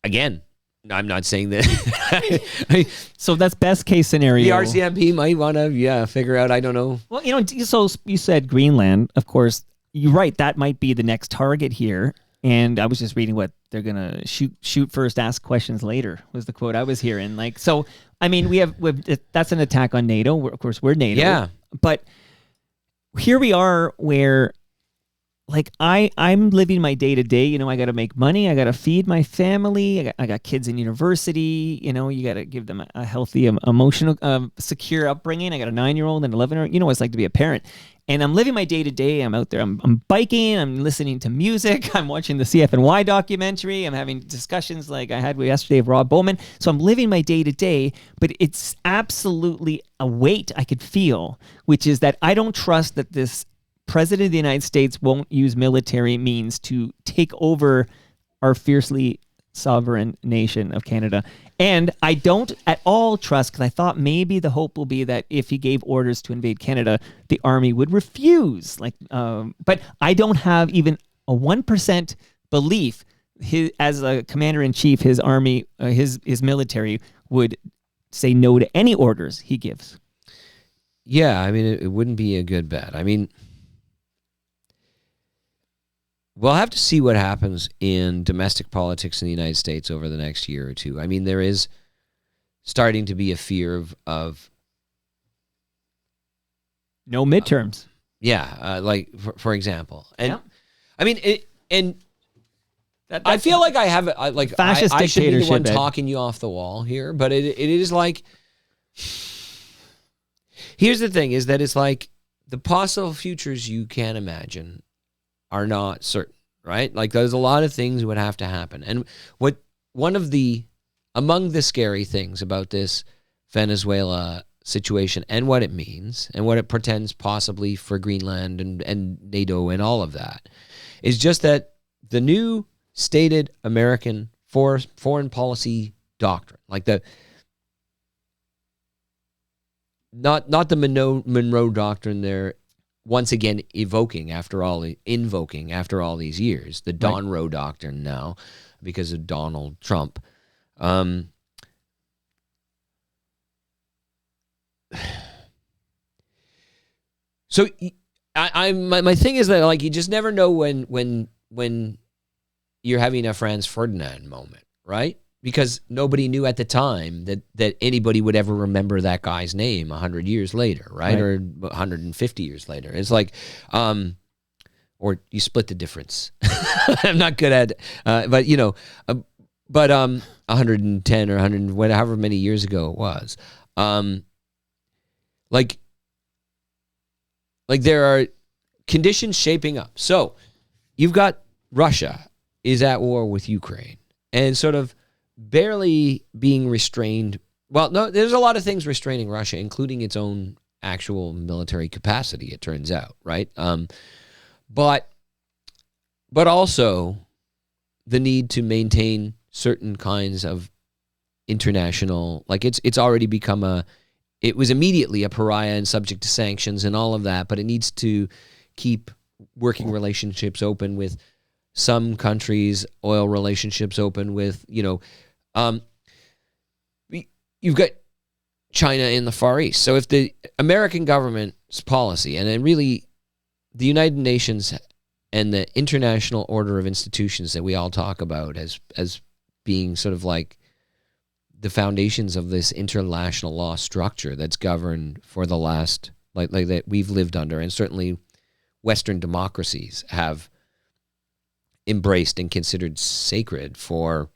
Again, I'm not saying that. So that's best case scenario. The RCMP might want to, figure out, I don't know. Well, so you said Greenland, of course, you're right, that might be the next target here. And I was just reading what they're going to shoot first, ask questions later was the quote I was hearing. Like, so, I mean, that's an attack on NATO. Of course, we're NATO. Yeah. But here we are where, like, I'm living my day to day. I got to make money. I got to feed my family. I got kids in university. You got to give them a healthy, emotional, secure upbringing. I got a 9-year-old and 11-year-old. You know what it's like to be a parent. And I'm living my day to day. I'm out there. I'm biking. I'm listening to music. I'm watching the CFNY documentary. I'm having discussions like I had yesterday with Rob Bowman. So I'm living my day to day. But it's absolutely a weight I could feel, which is that I don't trust that this President of the United States won't use military means to take over our fiercely sovereign nation of Canada. And I don't at all trust, because I thought maybe the hope will be that if he gave orders to invade Canada, the army would refuse. But I don't have even a 1% belief as a commander-in-chief, his army, his military would say no to any orders he gives. Yeah, I mean, it wouldn't be a good bet. I mean, we'll have to see what happens in domestic politics in the United States over the next year or two. I mean, there is starting to be a fear of no midterms. Like for example, and yeah. I mean, I feel like I have fascist I should be the one dictatorship, talking you off the wall here, but it is like, here's the thing: is that it's like the possible futures you can imagine are not certain, right? Like there's a lot of things would have to happen. And among the scary things about this Venezuela situation and what it means and what it portends possibly for Greenland and NATO and all of that is just that the new stated American foreign policy doctrine, like not the Monroe Doctrine they're once again invoking after all these years, the Donroe Doctrine now because of Donald Trump. So my thing is that like you just never know when you're having a Franz Ferdinand moment, right? Because nobody knew at the time that anybody would ever remember that guy's name 100 years later, right? Or 150 years later. It's like, or you split the difference. I'm not good at, but 110 or 100, whatever many years ago it was. Like there are conditions shaping up. So you've got Russia is at war with Ukraine and sort of barely being restrained. Well, no, there's a lot of things restraining Russia, including its own actual military capacity, it turns out, right? But also the need to maintain certain kinds of international, like it's already become it was immediately a pariah and subject to sanctions and all of that, but it needs to keep working relationships open with some countries, oil relationships open with, you've got China in the Far East. So if the American government's policy, and then really the United Nations and the international order of institutions that we all talk about as being sort of like the foundations of this international law structure that's governed for the last, like that we've lived under, and certainly Western democracies have embraced and considered sacred for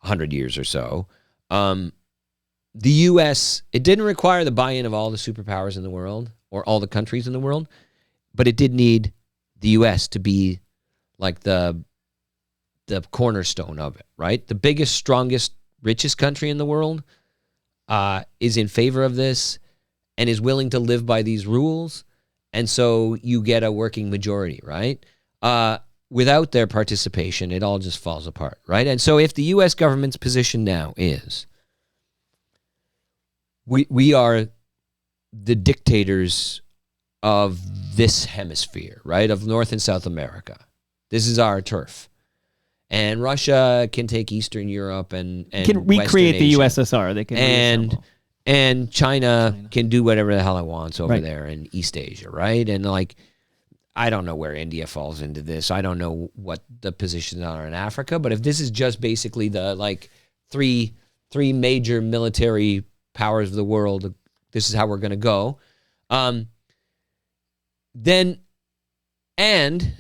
100 years or so. The U.S., it didn't require the buy-in of all the superpowers in the world or all the countries in the world, but it did need the U.S. to be like the cornerstone of it, right? The biggest, strongest, richest country in the world is in favor of this and is willing to live by these rules, and so you get a working majority, right? Without their participation, it all just falls apart, right? And so if the U.S. government's position now is we are the dictators of this hemisphere, right, of North and South America. This is our turf. And Russia can take Eastern Europe and can recreate the USSR. They can and China can do whatever the hell it wants over there in East Asia, right? And like, I don't know where India falls into this. I don't know what the positions are in Africa. But if this is just basically the like three major military powers of the world, this is how we're going to go. Then, and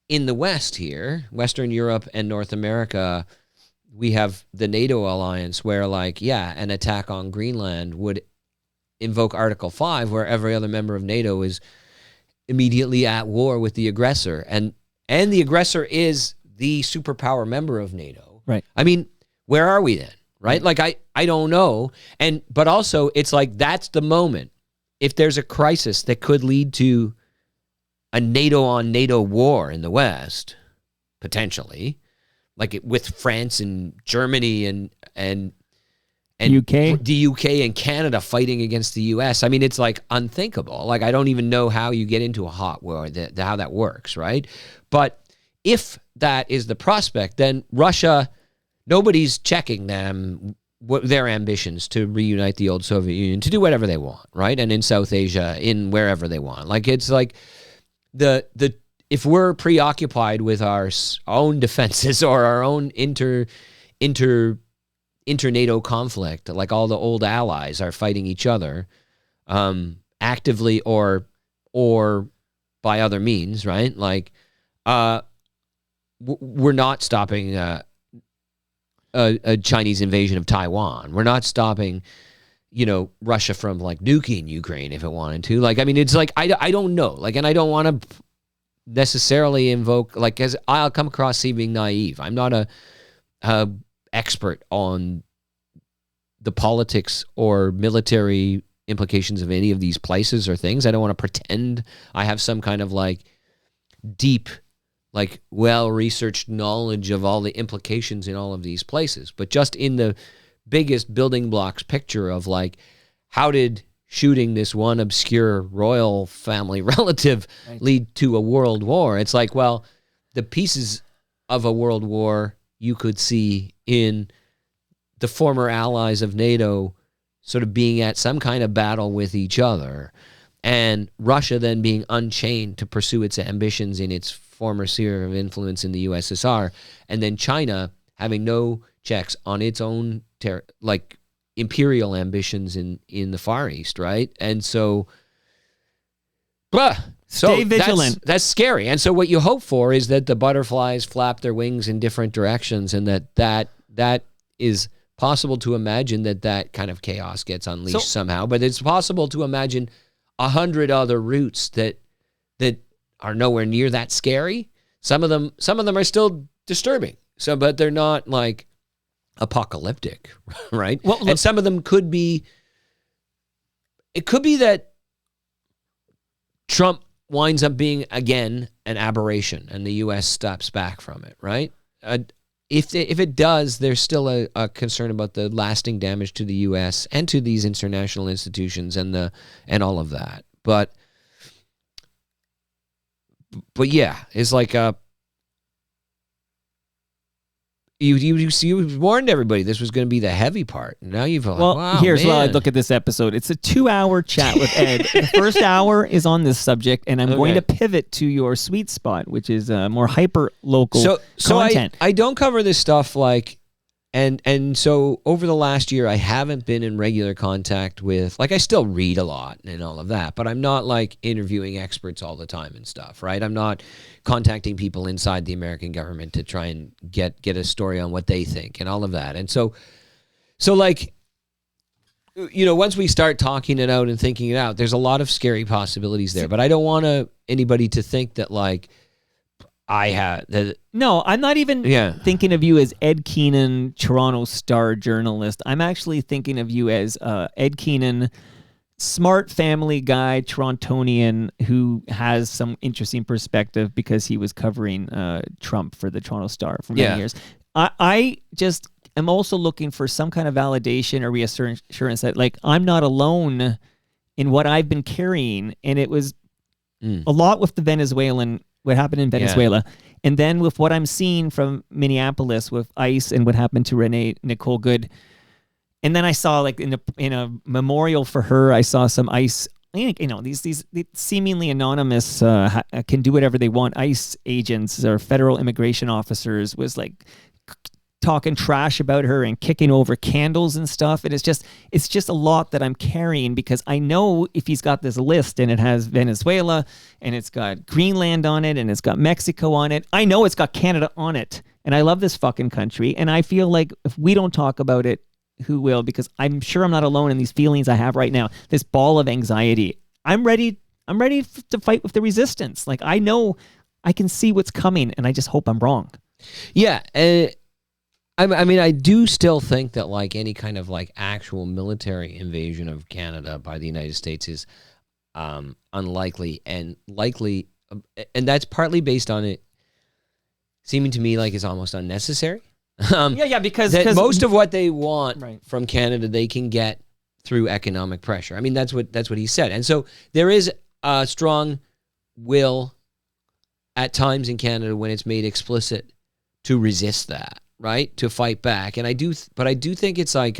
in the West here, Western Europe and North America, we have the NATO alliance where, like, an attack on Greenland would invoke Article 5, where every other member of NATO is immediately at war with the aggressor. And the aggressor is the superpower member of NATO. Right. I mean, where are we then? Right? Like, I don't know. But also, it's like that's the moment. If there's a crisis that could lead to a NATO-on-NATO war in the West, potentially, like with France and Germany and UK? the UK and Canada fighting against the US. I mean, it's like unthinkable. Like, I don't even know how you get into a hot war, how that works, right? But if that is the prospect, then Russia, nobody's checking them, their ambitions to reunite the old Soviet Union, to do whatever they want, right? And in South Asia, in wherever they want. Like, it's like if we're preoccupied with our own defenses or our own inter-NATO conflict, like all the old allies are fighting each other, actively or by other means, right? Like, we're not stopping a Chinese invasion of Taiwan. We're not stopping, Russia from like nuking Ukraine if it wanted to. Like, I mean, it's like, I don't know. Like, and I don't want to necessarily invoke, like, as I'll come across seeming naive. I'm not a expert on the politics or military implications of any of these places or things. I don't want to pretend I have some kind of like deep, like well-researched knowledge of all the implications in all of these places. But just in the biggest building blocks picture of like, how did shooting this one obscure royal family relative lead to a world war? It's like, well, the pieces of a world war you could see in the former allies of NATO sort of being at some kind of battle with each other, and Russia then being unchained to pursue its ambitions in its former sphere of influence in the USSR, and then China having no checks on its own like imperial ambitions in the Far East, right? And so, stay vigilant. That's scary. And so what you hope for is that the butterflies flap their wings in different directions, and that is possible to imagine that kind of chaos gets unleashed somehow. But it's possible to imagine 100 other routes that are nowhere near that scary. Some of them are still disturbing. But they're not like apocalyptic, right? Well, and some of them could be. It could be that Trump winds up being again an aberration, and the U.S. steps back from it, right? If it does, there's still a concern about the lasting damage to the U.S. and to these international institutions and all of that. But yeah, it's like you warned everybody this was going to be the heavy part. Now you've here's why I look at this episode. It's a 2-hour chat with Ed. The first hour is on this subject, and I'm going to pivot to your sweet spot, which is more hyper local content. I don't cover this stuff like, and so over the last year I haven't been in regular contact with, like, I still read a lot and all of that, but I'm not like interviewing experts all the time and stuff, right? I'm not contacting people inside the American government to try and get a story on what they think and all of that. And so like, once we start talking it out and thinking it out, there's a lot of scary possibilities there, but I don't want anybody to think that like No, I'm not even thinking of you as Ed Keenan, Toronto Star journalist. I'm actually thinking of you as Ed Keenan, smart family guy, Torontonian, who has some interesting perspective because he was covering Trump for the Toronto Star for many years. I just am also looking for some kind of validation or reassurance that, like, I'm not alone in what I've been carrying. And it was a lot with the what happened in Venezuela. And then with what I'm seeing from Minneapolis with ICE and what happened to Nicole Good. And then I saw, like, in a memorial for her, I saw some ICE, these seemingly anonymous, can do whatever they want. ICE agents or federal immigration officers was like talking trash about her and kicking over candles and stuff. And it's just a lot that I'm carrying, because I know if he's got this list and it has Venezuela and it's got Greenland on it and it's got Mexico on it, I know it's got Canada on it. And I love this fucking country. And I feel like if we don't talk about it, who will? Because I'm sure I'm not alone in these feelings I have right now. This ball of anxiety. I'm ready to fight with the resistance. Like, I know I can see what's coming, and I just hope I'm wrong. Yeah. I mean, I do still think that, like, any kind of, like, actual military invasion of Canada by the United States is unlikely and likely, and that's partly based on it seeming to me like it's almost unnecessary. Because most of what they want from Canada they can get through economic pressure. I mean, that's what he said, and so there is a strong will at times in Canada when it's made explicit to resist that, right? To fight back, and I do think it's like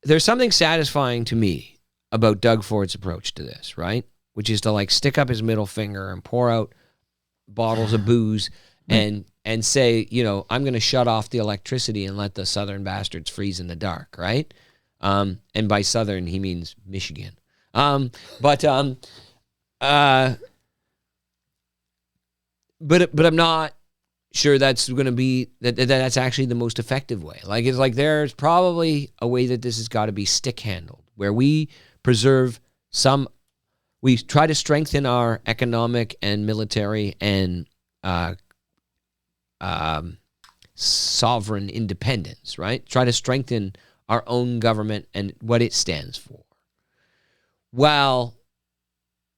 there's something satisfying to me about Doug Ford's approach to this, right? Which is to, like, stick up his middle finger and pour out bottles of booze and say, I'm going to shut off the electricity and let the southern bastards freeze in the dark, right? And by southern, he means Michigan. but I'm not sure that's going to be that's actually the most effective way. Like it's like there's probably a way that this has got to be stick handled, where we preserve we try to strengthen our economic and military and sovereign independence, right? Try to strengthen our own government and what it stands for, while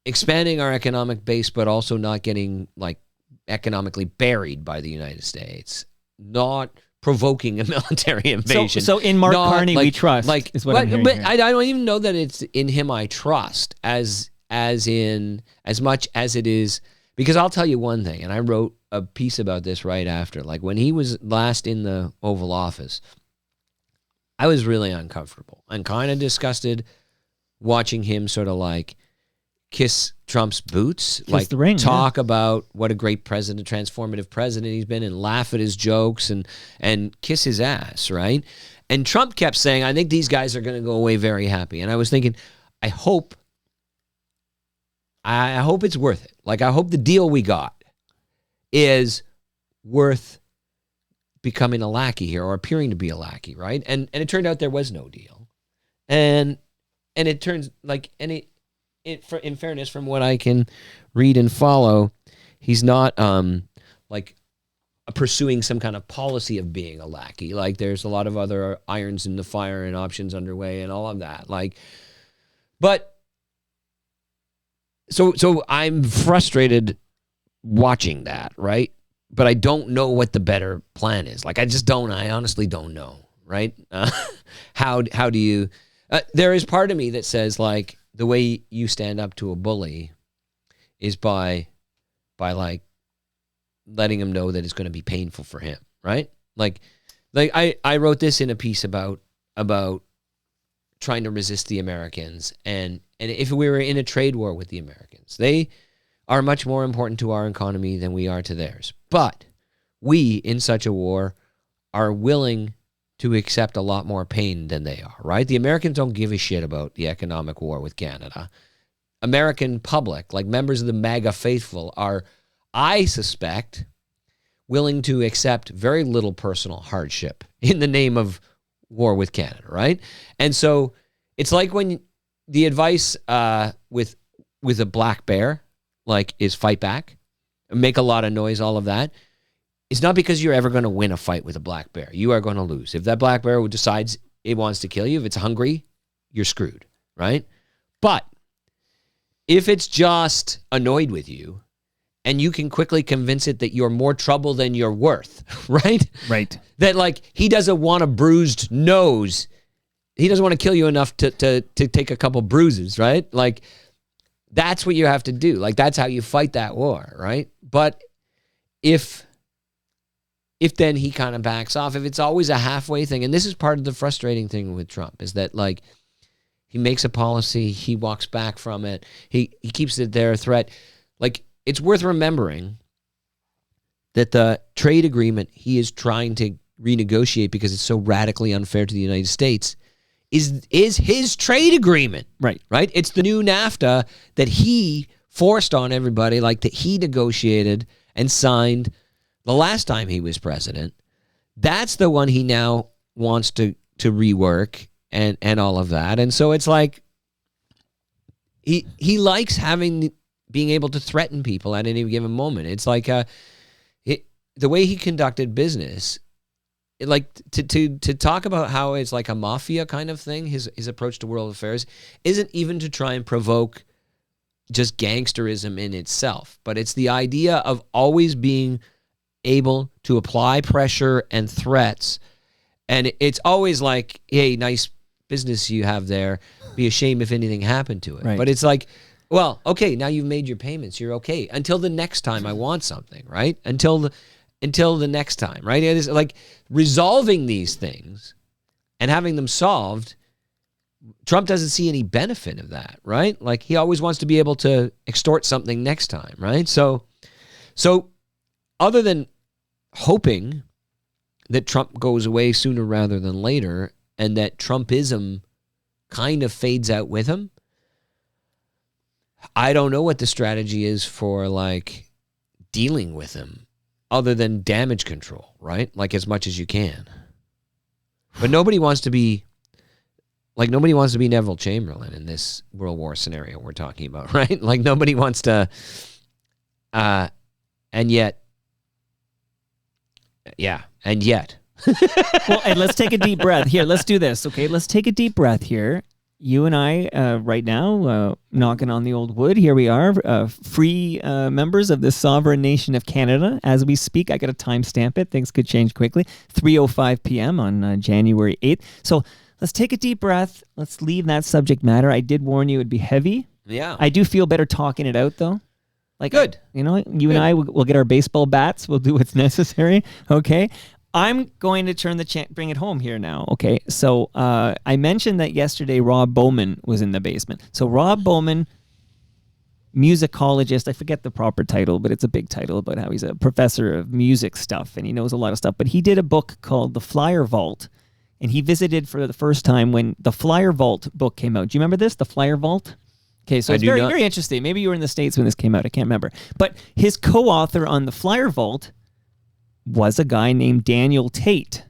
expanding our economic base, but also not getting like economically buried by the United States, not provoking a military invasion. So in Mark Carney, we trust. Like, is what I'm hearing here. I don't even know that it's in him I trust as much as it is, because I'll tell you one thing, and I wrote a piece about this right after. Like when he was last in the Oval Office, I was really uncomfortable and kind of disgusted watching him sort of like kiss Trump's boots, like the ring, talk about what a great president, transformative president he's been, and laugh at his jokes and kiss his ass, right? And Trump kept saying, I think these guys are going to go away very happy. And I was thinking, I hope it's worth it. Like, I hope the deal we got is worth becoming a lackey here, or appearing to be a lackey, right? And it turned out there was no deal. And it turns like, in fairness, from what I can read and follow, he's not like pursuing some kind of policy of being a lackey. Like there's a lot of other irons in the fire and options underway and all of that. Like, but so I'm frustrated watching that, right? But I don't know what the better plan is. Like I honestly don't know, right? How do you? There is part of me that says like, the way you stand up to a bully is by like letting him know that it's going to be painful for him, right? Like I wrote this in a piece about trying to resist the Americans, and if we were in a trade war with the Americans, they are much more important to our economy than we are to theirs. But we, in such a war, are willing to accept a lot more pain than they are, right? The Americans don't give a shit about the economic war with Canada. American public, like members of the MAGA faithful, are, I suspect, willing to accept very little personal hardship in the name of war with Canada, right? And so it's like when the advice with a black bear, like, is fight back, make a lot of noise, all of that. It's not because you're ever going to win a fight with a black bear. You are going to lose. If that black bear decides it wants to kill you, if it's hungry, you're screwed, right? But if it's just annoyed with you and you can quickly convince it that you're more trouble than you're worth, right? Right. That, like, he doesn't want a bruised nose. He doesn't want to kill you enough to take a couple bruises, right? Like, that's what you have to do. Like, that's how you fight that war, right? But if then he kind of backs off, if it's always a halfway thing, and this is part of the frustrating thing with Trump, is that, like, he makes a policy, he walks back from it, he keeps it there, a threat. Like, it's worth remembering that the trade agreement he is trying to renegotiate, because it's so radically unfair to the United States, is his trade agreement. Right. Right? It's the new NAFTA that he forced on everybody, like, that he negotiated and signed the last time he was president. That's the one he now wants to rework and all of that. And so it's like he likes being able to threaten people at any given moment. It's like the way he conducted business, like to talk about how it's like a mafia kind of thing, his approach to world affairs isn't even to try and provoke just gangsterism in itself, but it's the idea of always being able to apply pressure and threats. And it's always like, hey, nice business you have there. Be a shame if anything happened to it. Right. But it's like, well, okay, now you've made your payments. You're okay. Until the next time I want something, right? Until the next time, right? It is like resolving these things and having them solved. Trump doesn't see any benefit of that, right? Like, he always wants to be able to extort something next time, right? So other than hoping that Trump goes away sooner rather than later and that Trumpism kind of fades out with him, I don't know what the strategy is for, like, dealing with him other than damage control, right? Like as much as you can. But nobody wants to be Neville Chamberlain in this World War scenario we're talking about, right? Like nobody wants to, and yet. Well, and let's take a deep breath. Here, let's do this, okay? Let's take a deep breath here. You and I, right now, knocking on the old wood. Here we are, free members of the sovereign nation of Canada. As we speak, I got to timestamp it. Things could change quickly. 3:05 p.m. on January 8th. So let's take a deep breath. Let's leave that subject matter. I did warn you it would be heavy. Yeah. I do feel better talking it out, though. Like, good. You know, you and I will get our baseball bats. We'll do what's necessary. Okay. I'm going to bring it home here now. Okay. So I mentioned that yesterday Rob Bowman was in the basement. So Rob Bowman, musicologist, I forget the proper title, but it's a big title about how he's a professor of music stuff and he knows a lot of stuff. But he did a book called The Flyer Vault. And he visited for the first time when the Flyer Vault book came out. Do you remember this? The Flyer Vault? Okay, so it's very interesting. Maybe you were in the States when this came out. I can't remember. But his co-author on the Flyer Vault was a guy named Daniel Tate.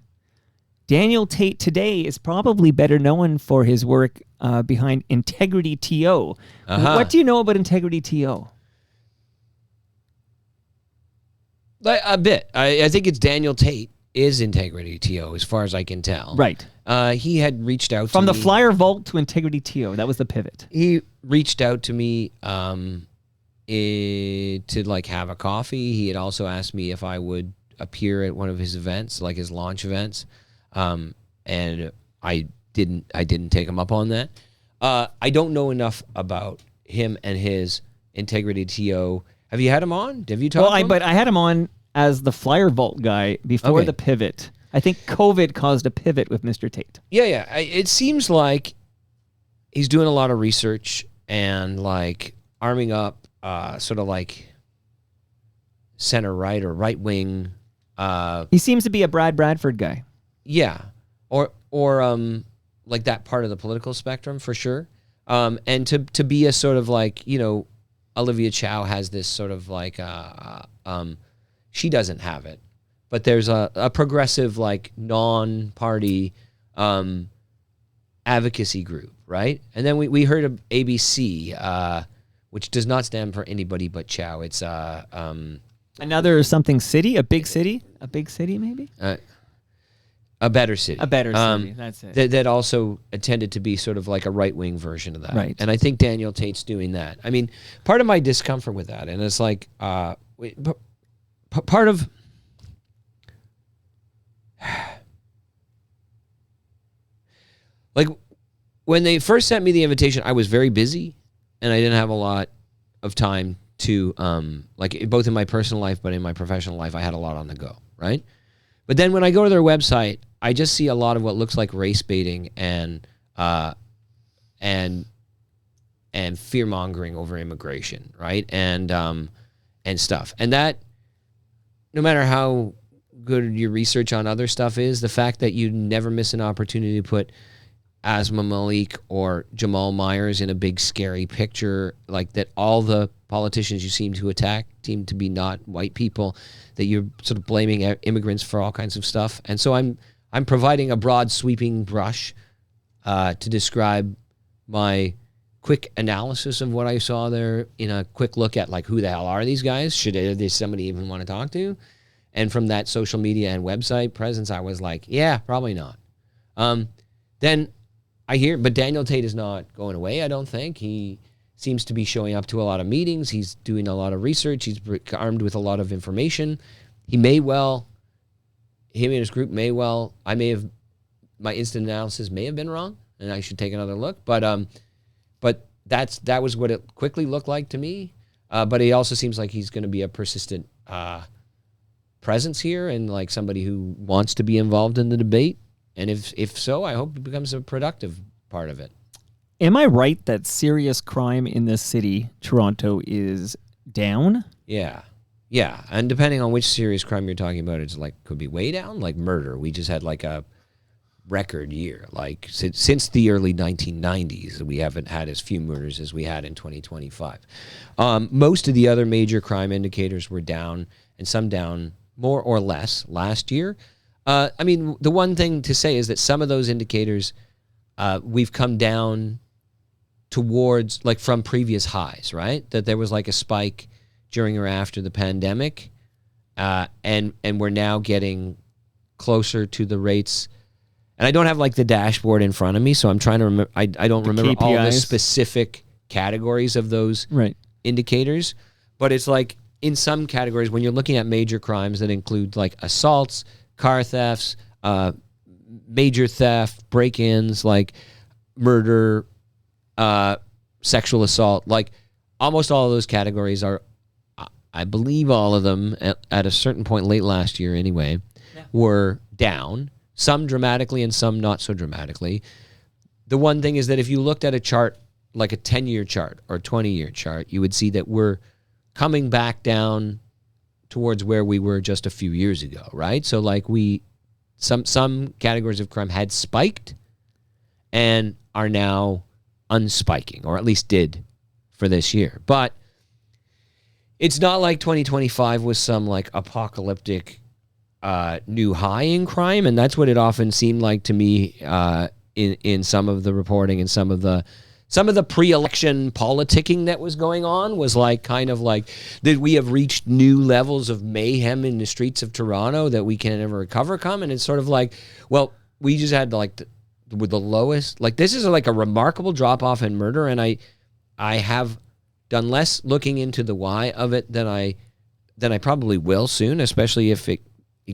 Daniel Tate today is probably better known for his work behind Integrity TO. What do you know about Integrity TO? A bit. I think it's Daniel Tate is Integrity TO as far as I can tell. Right. He had reached out from to the me. Flyer Vault to Integrity TO. That was the pivot. He reached out to me to like have a coffee. He had also asked me if I would appear at one of his events, like his launch events, and I didn't take him up on that. I don't know enough about him and his Integrity TO. Have you had him on? Have you talked to him? But I had him on as the Flyer Vault guy before the pivot. I think COVID caused a pivot with Mr. Tate. Yeah. It seems like he's doing a lot of research and like arming up, sort of like center right or right wing. He seems to be a Brad Bradford guy. Yeah, or like that part of the political spectrum for sure. And to be a sort of like, you know, Olivia Chow has this sort of like she doesn't have it, but there's a progressive like non-party advocacy group, right? And then we heard of ABC, which does not stand for anybody but Chow. It's another something city, a big city maybe. A better city. A better city. That's it. That also intended to be sort of like a right-wing version of that. Right. And I think Daniel Tate's doing that. I mean, part of my discomfort with that, and it's like, part of... Like, when they first sent me the invitation, I was very busy, and I didn't have a lot of time to, like, both in my personal life, but in my professional life, I had a lot on the go, right? But then when I go to their website, I just see a lot of what looks like race baiting and fear mongering over immigration, right? And stuff. And that, no matter how good your research on other stuff is, the fact that you never miss an opportunity to put Asma Malik or Jamal Myers in a big scary picture, like that all the politicians you seem to attack seem to be not white people, that you're sort of blaming immigrants for all kinds of stuff. And so I'm providing a broad sweeping brush to describe my quick analysis of what I saw there in a quick look at like, who the hell are these guys? Should there's somebody even want to talk to? And from that social media and website presence, I was like, yeah, probably not. Then I hear, but Daniel Tate is not going away, I don't think. He seems to be showing up to a lot of meetings. He's doing a lot of research. He's armed with a lot of information. Him and his group may well, my instant analysis may have been wrong, and I should take another look. But that was what it quickly looked like to me. But he also seems like he's going to be a persistent presence here and like somebody who wants to be involved in the debate. And if so, I hope it becomes a productive part of it. Am I right that serious crime in this city, Toronto, is down? Yeah. And depending on which serious crime you're talking about, it's like could be way down, like murder. We just had like a record year. Like since the early 1990s, we haven't had as few murders as we had in 2025. Most of the other major crime indicators were down, and some down more or less last year. I mean, the one thing to say is that some of those indicators we've come down towards, like, from previous highs, right? That there was like a spike during or after the pandemic, and we're now getting closer to the rates. And I don't have like the dashboard in front of me, so I'm trying to remember. I don't remember all the specific categories of those indicators, but it's like in some categories when you're looking at major crimes that include like assaults, car thefts, major theft, break-ins, like murder, sexual assault, like almost all of those categories are, I believe all of them at a certain point late last year anyway, were down. Some dramatically and some not so dramatically. The one thing is that if you looked at a chart, like a 10-year chart or 20-year chart, you would see that we're coming back down towards where we were just a few years ago, right? So like some categories of crime had spiked and are now unspiking, or at least did for this year. But it's not like 2025 was some like apocalyptic new high in crime, and that's what it often seemed like to me in some of the reporting and some of the pre-election politicking that was going on was like kind of like that we have reached new levels of mayhem in the streets of Toronto that we can never recover from. And it's sort of like, well, we just had like with the lowest, like this is like a remarkable drop off in murder, and I have done less looking into the why of it than I probably will soon, especially if it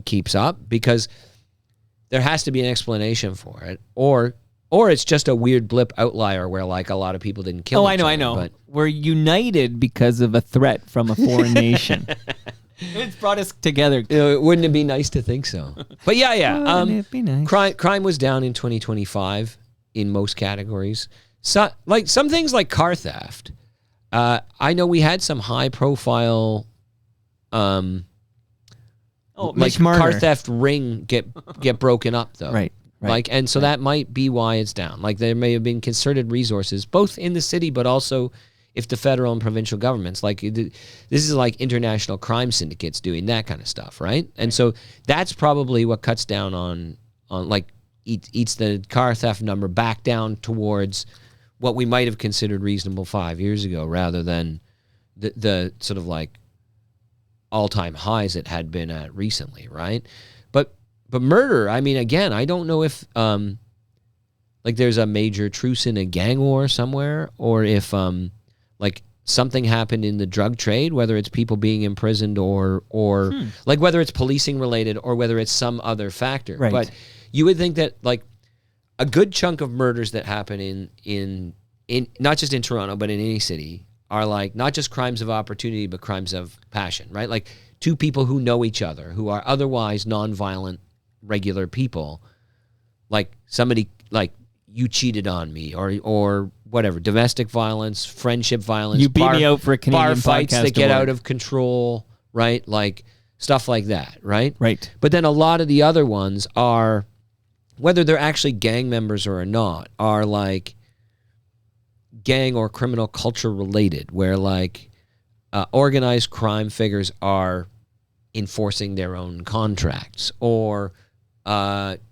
keeps up, because there has to be an explanation for it, or it's just a weird blip outlier where like a lot of people didn't kill each other. I know. But we're united because of a threat from a foreign nation. It's brought us together. Wouldn't it be nice to think so? But yeah. Wouldn't it be nice? Crime was down in 2025 in most categories. So, like some things like car theft. I know we had some high profile like car theft ring get broken up though. Right. Like, and so that might be why it's down. Like there may have been concerted resources both in the city, but also if the federal and provincial governments, like this is like international crime syndicates doing that kind of stuff, right? And so that's probably what cuts down on like eats the car theft number back down towards what we might have considered reasonable 5 years ago, rather than the sort of like all-time highs it had been at recently, right? But murder, I mean, again, I don't know if like there's a major truce in a gang war somewhere, or if like something happened in the drug trade, whether it's people being imprisoned or like whether it's policing related or whether it's some other factor. Right. But you would think that like a good chunk of murders that happen in not just in Toronto but in any city are like not just crimes of opportunity but crimes of passion, right? Like two people who know each other, who are otherwise nonviolent, regular people, like somebody like you cheated on me or whatever, domestic violence, friendship violence, you beat me out for a Canadian bar fights podcast that get award. out of control, right? Like stuff like that, right? Right. But then a lot of the other ones are, whether they're actually gang members or not, are like gang or criminal culture related, where like organized crime figures are enforcing their own contracts, or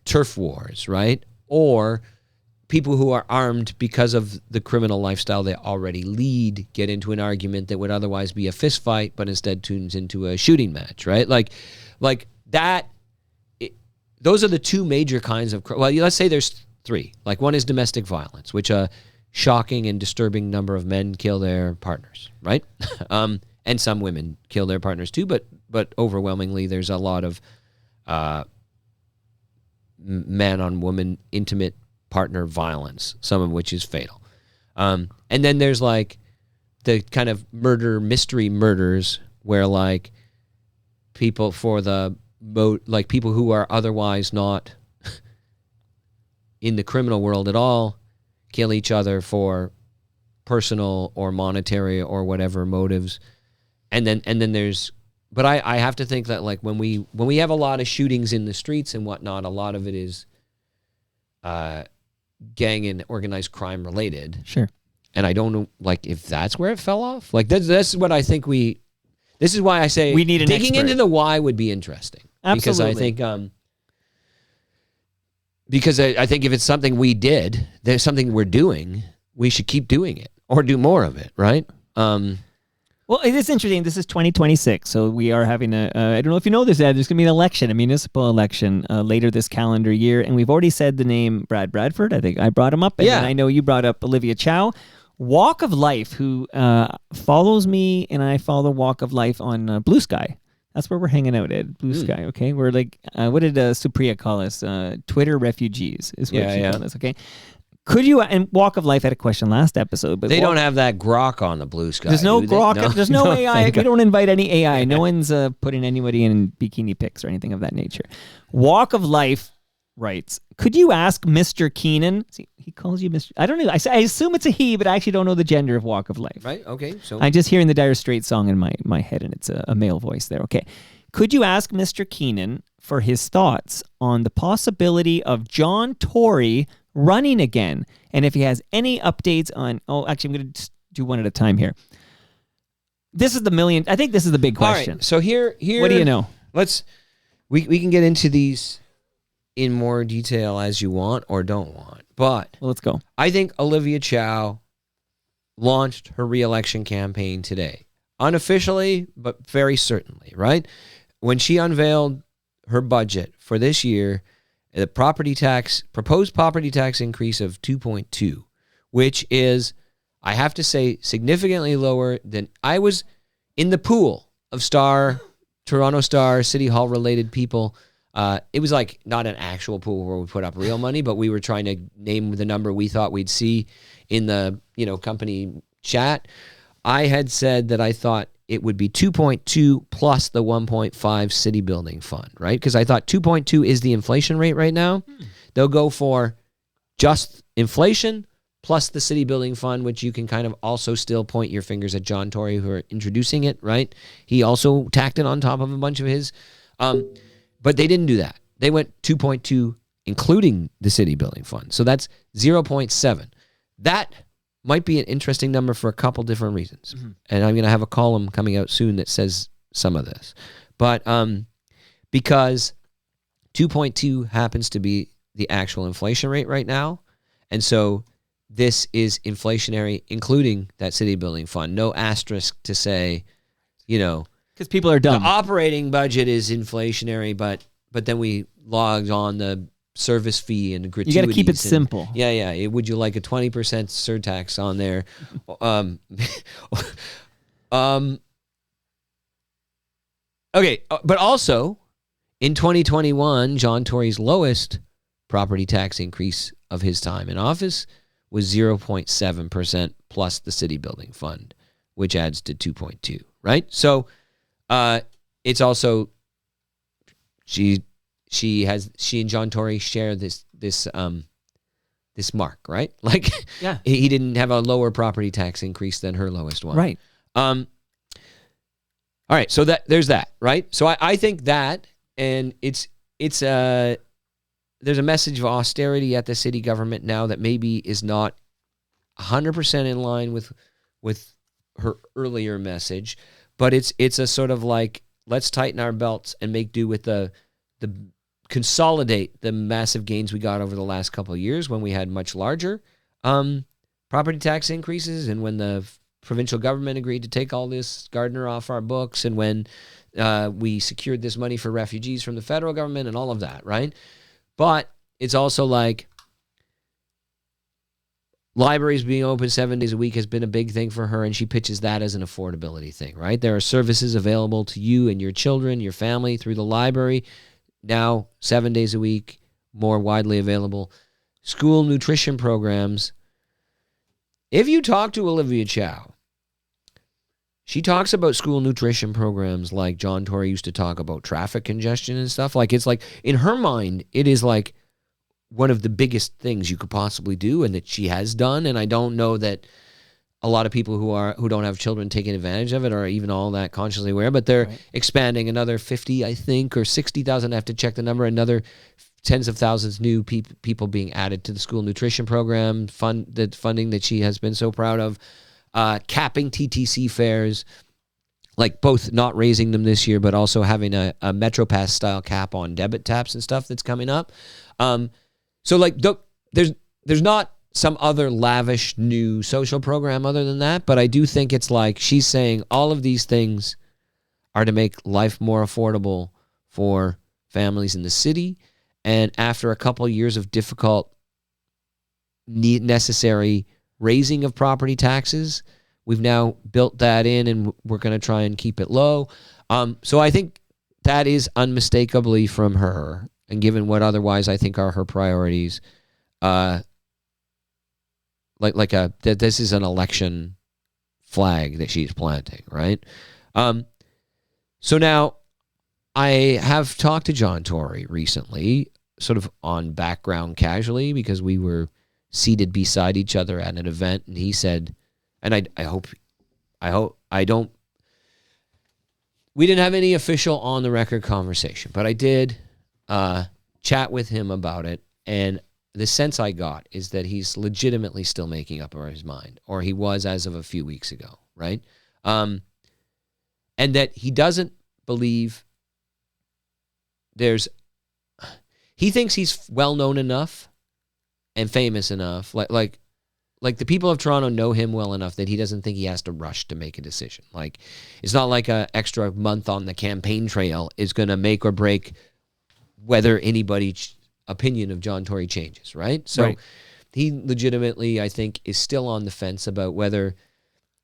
turf wars, right? Or people who are armed because of the criminal lifestyle they already lead get into an argument that would otherwise be a fist fight, but instead tunes into a shooting match, right? Like that. Those are the two major kinds of, well, let's say there's three. Like one is domestic violence, which a shocking and disturbing number of men kill their partners, right? And some women kill their partners too, but overwhelmingly there's a lot of man on woman intimate partner violence, some of which is fatal. And then there's like the kind of mystery murders where like people people who are otherwise not in the criminal world at all kill each other for personal or monetary or whatever motives. And then there's, but I have to think that like when we have a lot of shootings in the streets and whatnot, a lot of it is gang and organized crime related. Sure. And I don't know, like, if that's where it fell off. Like, that's what I think this is why I say we need an digging expert. into the why would be interesting. Absolutely. Because I think if it's something we did, there's something we're doing, we should keep doing it or do more of it, right? Well, it is interesting. This is 2026, so we are having I don't know if you know this, Ed, there's going to be an election, a municipal election later this calendar year, and we've already said the name Brad Bradford. I think I brought him up, and then I know you brought up Olivia Chow. Walk of Life, who follows me, and I follow Walk of Life on Blue Sky. That's where we're hanging out, Ed. Blue Sky, okay? We're like, what did Supriya call us? Twitter refugees is what she called us, okay? Could you, and Walk of Life had a question last episode, but they don't have that grok on the Blue Sky. There's no grok. No? There's no AI. We don't invite any AI. No one's putting anybody in bikini pics or anything of that nature. Walk of Life writes, could you ask Mr. Keenan? See, he calls you Mr. I don't know. I assume it's a he, but I actually don't know the gender of Walk of Life. Right, okay. So I'm just hearing the Dire Straits song in my head, and it's a male voice there. Okay. Could you ask Mr. Keenan for his thoughts on the possibility of John Tory running again, and if he has any updates on... Oh, actually, I'm going to do one at a time here. This is I think this is the big question. All right, so here... What do you know? We can get into these in more detail as you want or don't want, but... Well, let's go. I think Olivia Chow launched her re-election campaign today. Unofficially, but very certainly, right? When she unveiled her budget for this year, the proposed property tax increase of 2.2, which is, I have to say, significantly lower than I was in the pool of Toronto Star, City Hall related people. It was like not an actual pool where we put up real money, but we were trying to name the number we thought we'd see in the company chat. I had said that I thought it would be 2.2 plus the 1.5 city building fund, right? Because I thought 2.2 is the inflation rate right now. They'll go for just inflation plus the city building fund, which you can kind of also still point your fingers at John Tory, who are introducing it, right? He also tacked it on top of a bunch of his. But they didn't do that. They went 2.2, including the city building fund. So that's 0.7. That might be an interesting number for a couple different reasons. Mm-hmm. And I'm going to have a column coming out soon that says some of this. But because 2.2 happens to be the actual inflation rate right now, and so this is inflationary, including that city building fund. No asterisk to say, because people are dumb. The operating budget is inflationary, but then we logged on the service fee and gratuities. You got to keep it simple. Yeah. Would you like a 20% surtax on there? Okay, but also in 2021, John Tory's lowest property tax increase of his time in office was 0.7% plus the city building fund, which adds to 2.2, right? So it's also she and John Tory share this mark, right? Like, yeah, he didn't have a lower property tax increase than her lowest one, right? All right, so there's that, right? So I think that, and it's there's a message of austerity at the city government now that maybe is not 100% in line with her earlier message, but it's a sort of like, let's tighten our belts and make do with the consolidate the massive gains we got over the last couple of years when we had much larger property tax increases, and when the provincial government agreed to take all this Gardner off our books, and when we secured this money for refugees from the federal government and all of that, right? But it's also like libraries being open 7 days a week has been a big thing for her, and she pitches that as an affordability thing, right? There are services available to you and your children, your family through the library, now 7 days a week, more widely available. School nutrition programs. If you talk to Olivia Chow, she talks about school nutrition programs like John Tory used to talk about traffic congestion and stuff. Like, it's like, in her mind, it is like one of the biggest things you could possibly do, and that she has done. And I don't know that a lot of people who don't have children taking advantage of it are even all that consciously aware, but they're expanding another 50, I think, or 60,000. I have to check the number, another tens of thousands new people being added to the school nutrition program, the funding that she has been so proud of, capping TTC fares, like both not raising them this year, but also having a MetroPass style cap on debit taps and stuff that's coming up. So like there's not some other lavish new social program other than that, but I do think it's like she's saying all of these things are to make life more affordable for families in the city. And after a couple years of difficult, necessary raising of property taxes, we've now built that in, and we're going to try and keep it low. So I think that is unmistakably from her, and given what otherwise I think are her priorities, that this is an election flag that she's planting, right? So now I have talked to John Tory recently, sort of on background casually, because we were seated beside each other at an event, and he said, and we didn't have any official on the record conversation, but I did chat with him about it, and the sense I got is that he's legitimately still making up his mind, or he was as of a few weeks ago, right? And that he doesn't believe he thinks he's well-known enough and famous enough, like the people of Toronto know him well enough that he doesn't think he has to rush to make a decision. Like, it's not like an extra month on the campaign trail is going to make or break whether anybody's opinion of John Tory changes, right? So he legitimately, I think, is still on the fence about whether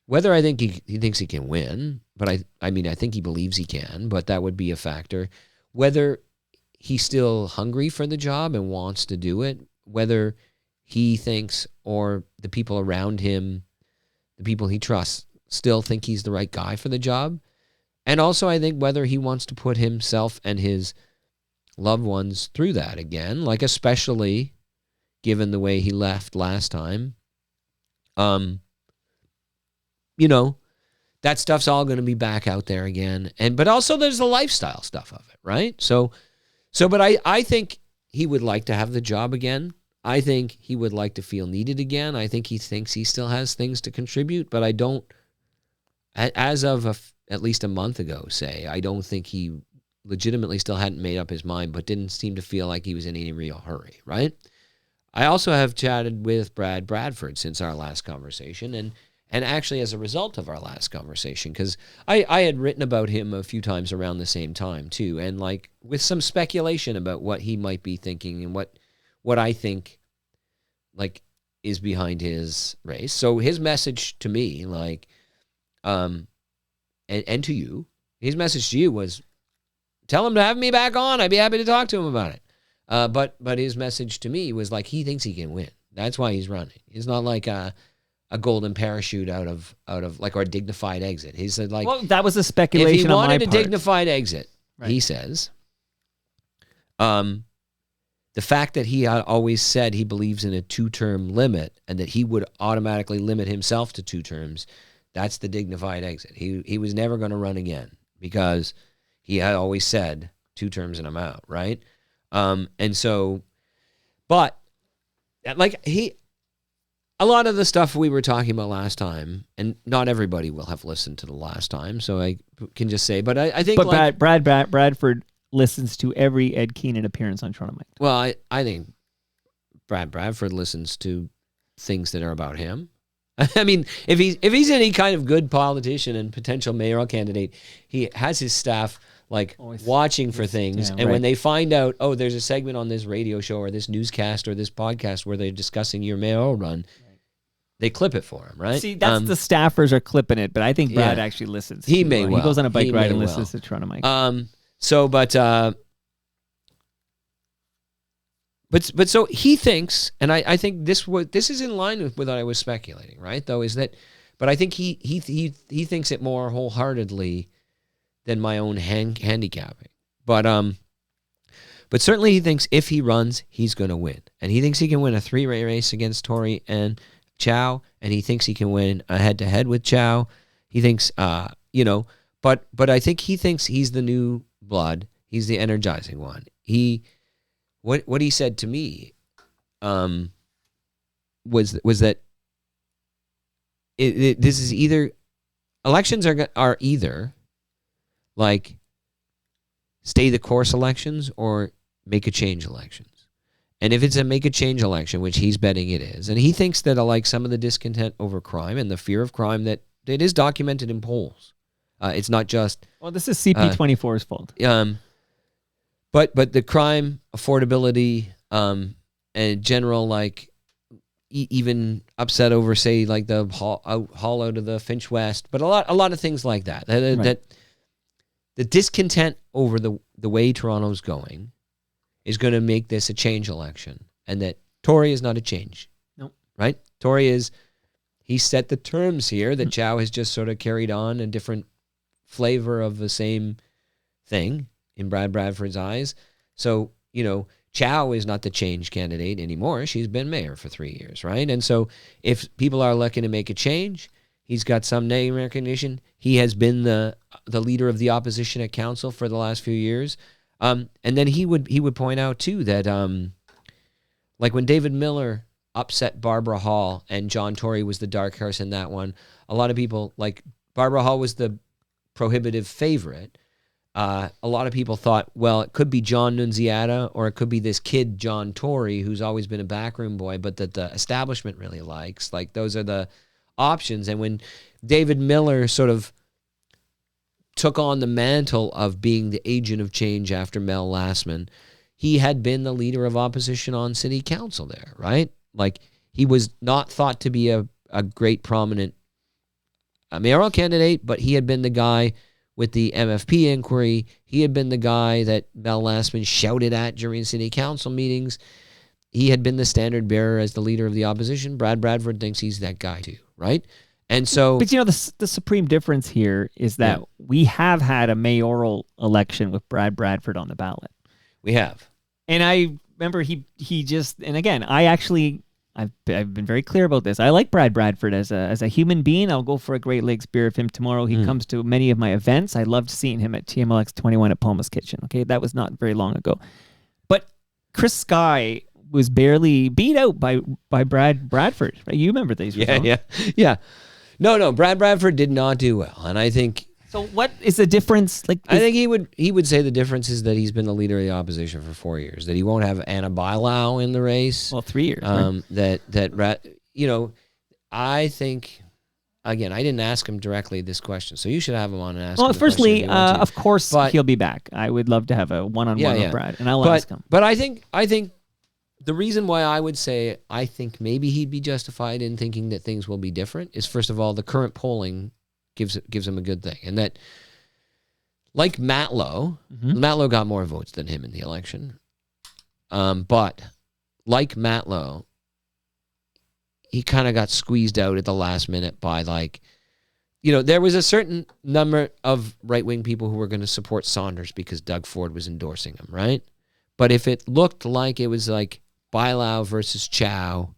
I think he thinks he can win, but I mean, I think he believes he can, but that would be a factor. Whether he's still hungry for the job and wants to do it, whether he thinks, or the people around him, the people he trusts, still think he's the right guy for the job. And also, I think whether he wants to put himself and his loved ones through that again, like especially given the way he left last time. You know, that stuff's all going to be back out there again. But also there's the lifestyle stuff of it, right? But I think he would like to have the job again. I think he would like to feel needed again. I think he thinks he still has things to contribute, but I don't, as of at least a month ago, I don't think he legitimately still hadn't made up his mind, but didn't seem to feel like he was in any real hurry, right? I also have chatted with Brad Bradford since our last conversation, and actually as a result of our last conversation, because I had written about him a few times around the same time too, and like with some speculation about what he might be thinking and what I think like is behind his race. So his message to me, like, and to you, his message to you was, tell him to have me back on. I'd be happy to talk to him about it. But his message to me was like, he thinks he can win. That's why he's running. It's not like a golden parachute out of like, or a dignified exit. He said, like, well, that was a speculation. If he wanted a part. dignified exit, right, he says, the fact that he had always said he believes in a 2-term limit and that he would automatically limit himself to 2 terms, that's the dignified exit. He was never going to run again because he had always said 2 terms and I'm out, right? And so, but like a lot of the stuff we were talking about last time, and not everybody will have listened to the last time, so I can just say, but I think... But like, Bradford listens to every Ed Keenan appearance on Toronto Mike. Well, I think Brad Bradford listens to things that are about him. I mean, if he's any kind of good politician and potential mayoral candidate, he has his staff like watching for things, and when they find out, oh, there's a segment on this radio show or this newscast or this podcast where they're discussing your mayoral run, they clip it for him, right? See, that's the staffers are clipping it, but I think Brad actually listens. He may well. He goes on a bike ride and listens to Toronto Mike. But so he thinks, and I think this is in line with what I was speculating, right? Though is that, but I think he thinks it more wholeheartedly than my own handicapping. But certainly he thinks if he runs, he's going to win, and he thinks he can win a 3-way race against Tory and Chow, and he thinks he can win a head-to-head with Chow. He thinks, but I think he thinks he's the new blood. He's the energizing one. He what he said to me was that this is either elections are either like stay the course elections or make a change elections. And if it's a make a change election, which he's betting it is, and he thinks that like some of the discontent over crime and the fear of crime that it is documented in polls. It's not just... Well, this is CP24's fault. But the crime, affordability, and general, like, even upset over, say, like the haul out of the Finch West, but a lot of things like that. That the discontent over the way Toronto's going is going to make this a change election, and that Tory is not a change. Nope. Right? Tory is, he set the terms here that Chow has just sort of carried on a different flavor of the same thing in Brad Bradford's eyes. So, Chow is not the change candidate anymore. She's been mayor for 3 years, right? And so if people are looking to make a change, he's got some name recognition. He has been the leader of the opposition at council for the last few years. And then he would point out too that like when David Miller upset Barbara Hall and John Tory was the dark horse in that one, a lot of people, like Barbara Hall was the prohibitive favorite. A lot of people thought, well, it could be John Nunziata or it could be this kid, John Tory, who's always been a backroom boy, but that the establishment really likes. Like, those are the options. And when David Miller sort of took on the mantle of being the agent of change after Mel Lastman, he had been the leader of opposition on city council there, right? Like, he was not thought to be a great prominent mayoral candidate, but he had been the guy with the MFP inquiry. He had been the guy that Mel Lastman shouted at during city council meetings. He had been the standard bearer as the leader of the opposition. Brad Bradford thinks he's that guy too, right? And so... But the supreme difference here is that we have had a mayoral election with Brad Bradford on the ballot. We have. And I remember he just... And again, I've been very clear about this. I like Brad Bradford as a human being. I'll go for a Great Lakes beer with him tomorrow. He comes to many of my events. I loved seeing him at TMLX 21 at Palma's Kitchen. Okay, that was not very long ago. But Chris Sky was barely beat out by Brad Bradford. Right? You remember these results? Yeah. No, Brad Bradford did not do well, and I think... So what is the difference? I think he would say the difference is that he's been the leader of the opposition for 4 years, that he won't have Anna Bilau in the race. Well, 3 years. I think, again, I didn't ask him directly this question, so you should have him on and ask him. Well, firstly, of course, he'll be back. I would love to have a one-on-one with Brad, and I'll ask him. But I think the reason why I would say I think maybe he'd be justified in thinking that things will be different is, first of all, the current polling gives him a good thing. And that, like Matlow, Matlow got more votes than him in the election. But like Matlow, he kind of got squeezed out at the last minute by, like, there was a certain number of right-wing people who were going to support Saunders because Doug Ford was endorsing him, right? But if it looked like it was like Bilau versus Chow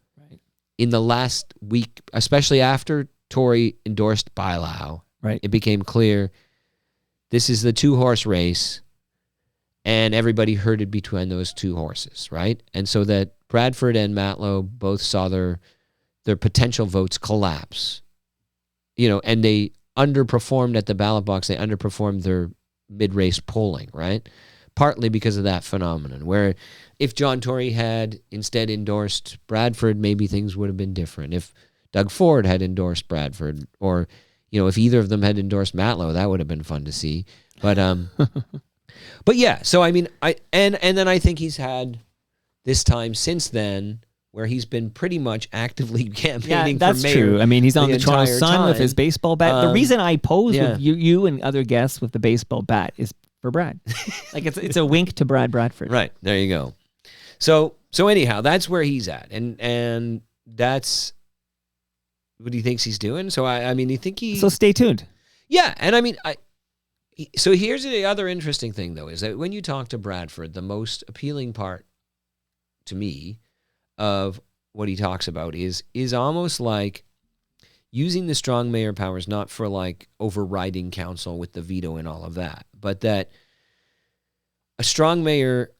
in the last week, especially after Tory endorsed Bilau, right, it became clear this is the two-horse race, and everybody herded between those two horses, right? And so that Bradford and Matlow both saw their potential votes collapse, and they underperformed at the ballot box. They underperformed their mid-race polling, right? Partly because of that phenomenon, where if John Tory had instead endorsed Bradford, maybe things would have been different. If Doug Ford had endorsed Bradford, or, if either of them had endorsed Matlow, that would have been fun to see. But, but yeah, so I mean, and then I think he's had this time since then where he's been pretty much actively campaigning for mayor. That's true. I mean, he's on the Toronto Sun with his baseball bat. The reason I pose with you and other guests with the baseball bat is for Brad. Like, it's a wink to Brad Bradford. Right. There you go. So anyhow, that's where he's at. And that's what he thinks he's doing. So I mean, you think he... So stay tuned. Yeah. And I mean, so here's the other interesting thing, though, is that when you talk to Bradford, the most appealing part to me of what he talks about is almost like using the strong mayor powers, not for like overriding council with the veto and all of that, but that a strong mayor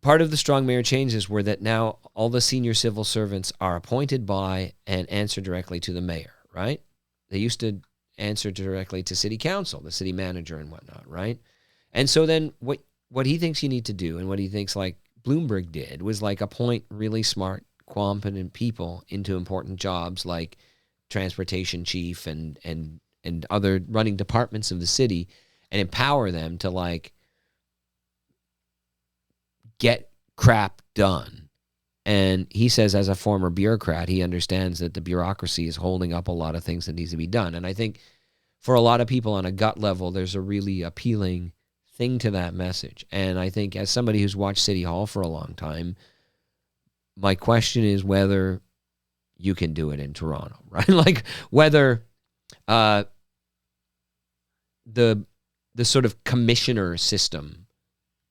part of the strong mayor changes were that now all the senior civil servants are appointed by and answer directly to the mayor, right? They used to answer directly to city council, the city manager and whatnot, right? And so then what he thinks you need to do and what he thinks like Bloomberg did was like appoint really smart, competent people into important jobs like transportation chief and other running departments of the city and empower them to like get crap done. And he says as a former bureaucrat, he understands that the bureaucracy is holding up a lot of things that needs to be done. And I think for a lot of people on a gut level, there's a really appealing thing to that message. And I think as somebody who's watched City Hall for a long time, my question is whether you can do it in Toronto, right? Like whether the sort of commissioner system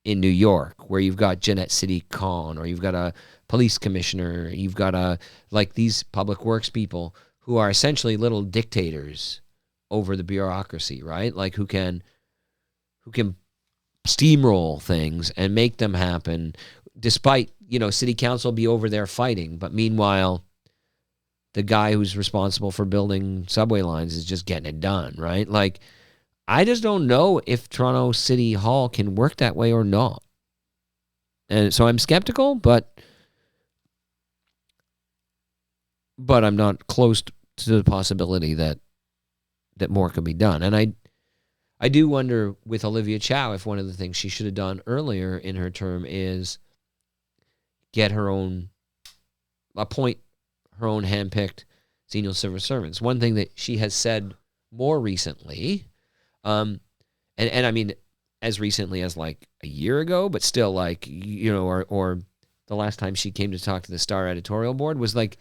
in New York, where you've got Jeanette City Khan, or you've got a police commissioner, you've got like these public works people who are essentially little dictators over the bureaucracy, right? Like who can steamroll things and make them happen, despite, city council be over there fighting, but meanwhile, the guy who's responsible for building subway lines is just getting it done, right? Like, I just don't know if Toronto City Hall can work that way or not. And so I'm skeptical, but I'm not close to the possibility that more can be done. And I do wonder with Olivia Chow if one of the things she should have done earlier in her term is appoint her own handpicked senior civil servants. One thing that she has said more recently, and I mean as recently as like a year ago, but still like, or the last time she came to talk to the Star editorial board was like,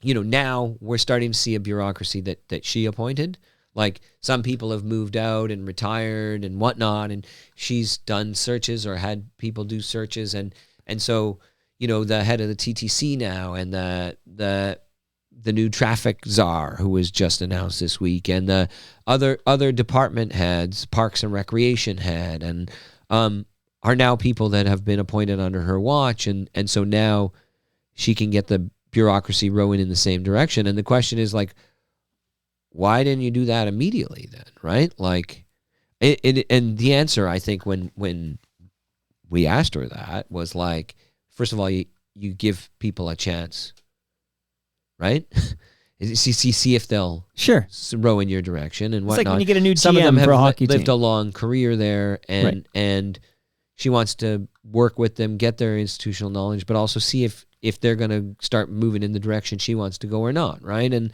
now we're starting to see a bureaucracy that she appointed. Like some people have moved out and retired and whatnot, and she's done searches or had people do searches. And so, the head of the TTC now and the new traffic czar who was just announced this week, and the other department heads, parks and recreation head, and are now people that have been appointed under her watch. And so now she can get the bureaucracy rowing in the same direction. And the question is like, why didn't you do that immediately then, right? Like, and the answer, I think, when we asked her that was like, first of all, you give people a chance, right? See if they'll row in your direction and whatnot. It's like when you get a new Some GM of them for a have hockey lived team. a long career there, and she wants to work with them, get their institutional knowledge, but also see if they're going to start moving in the direction she wants to go or not, right? And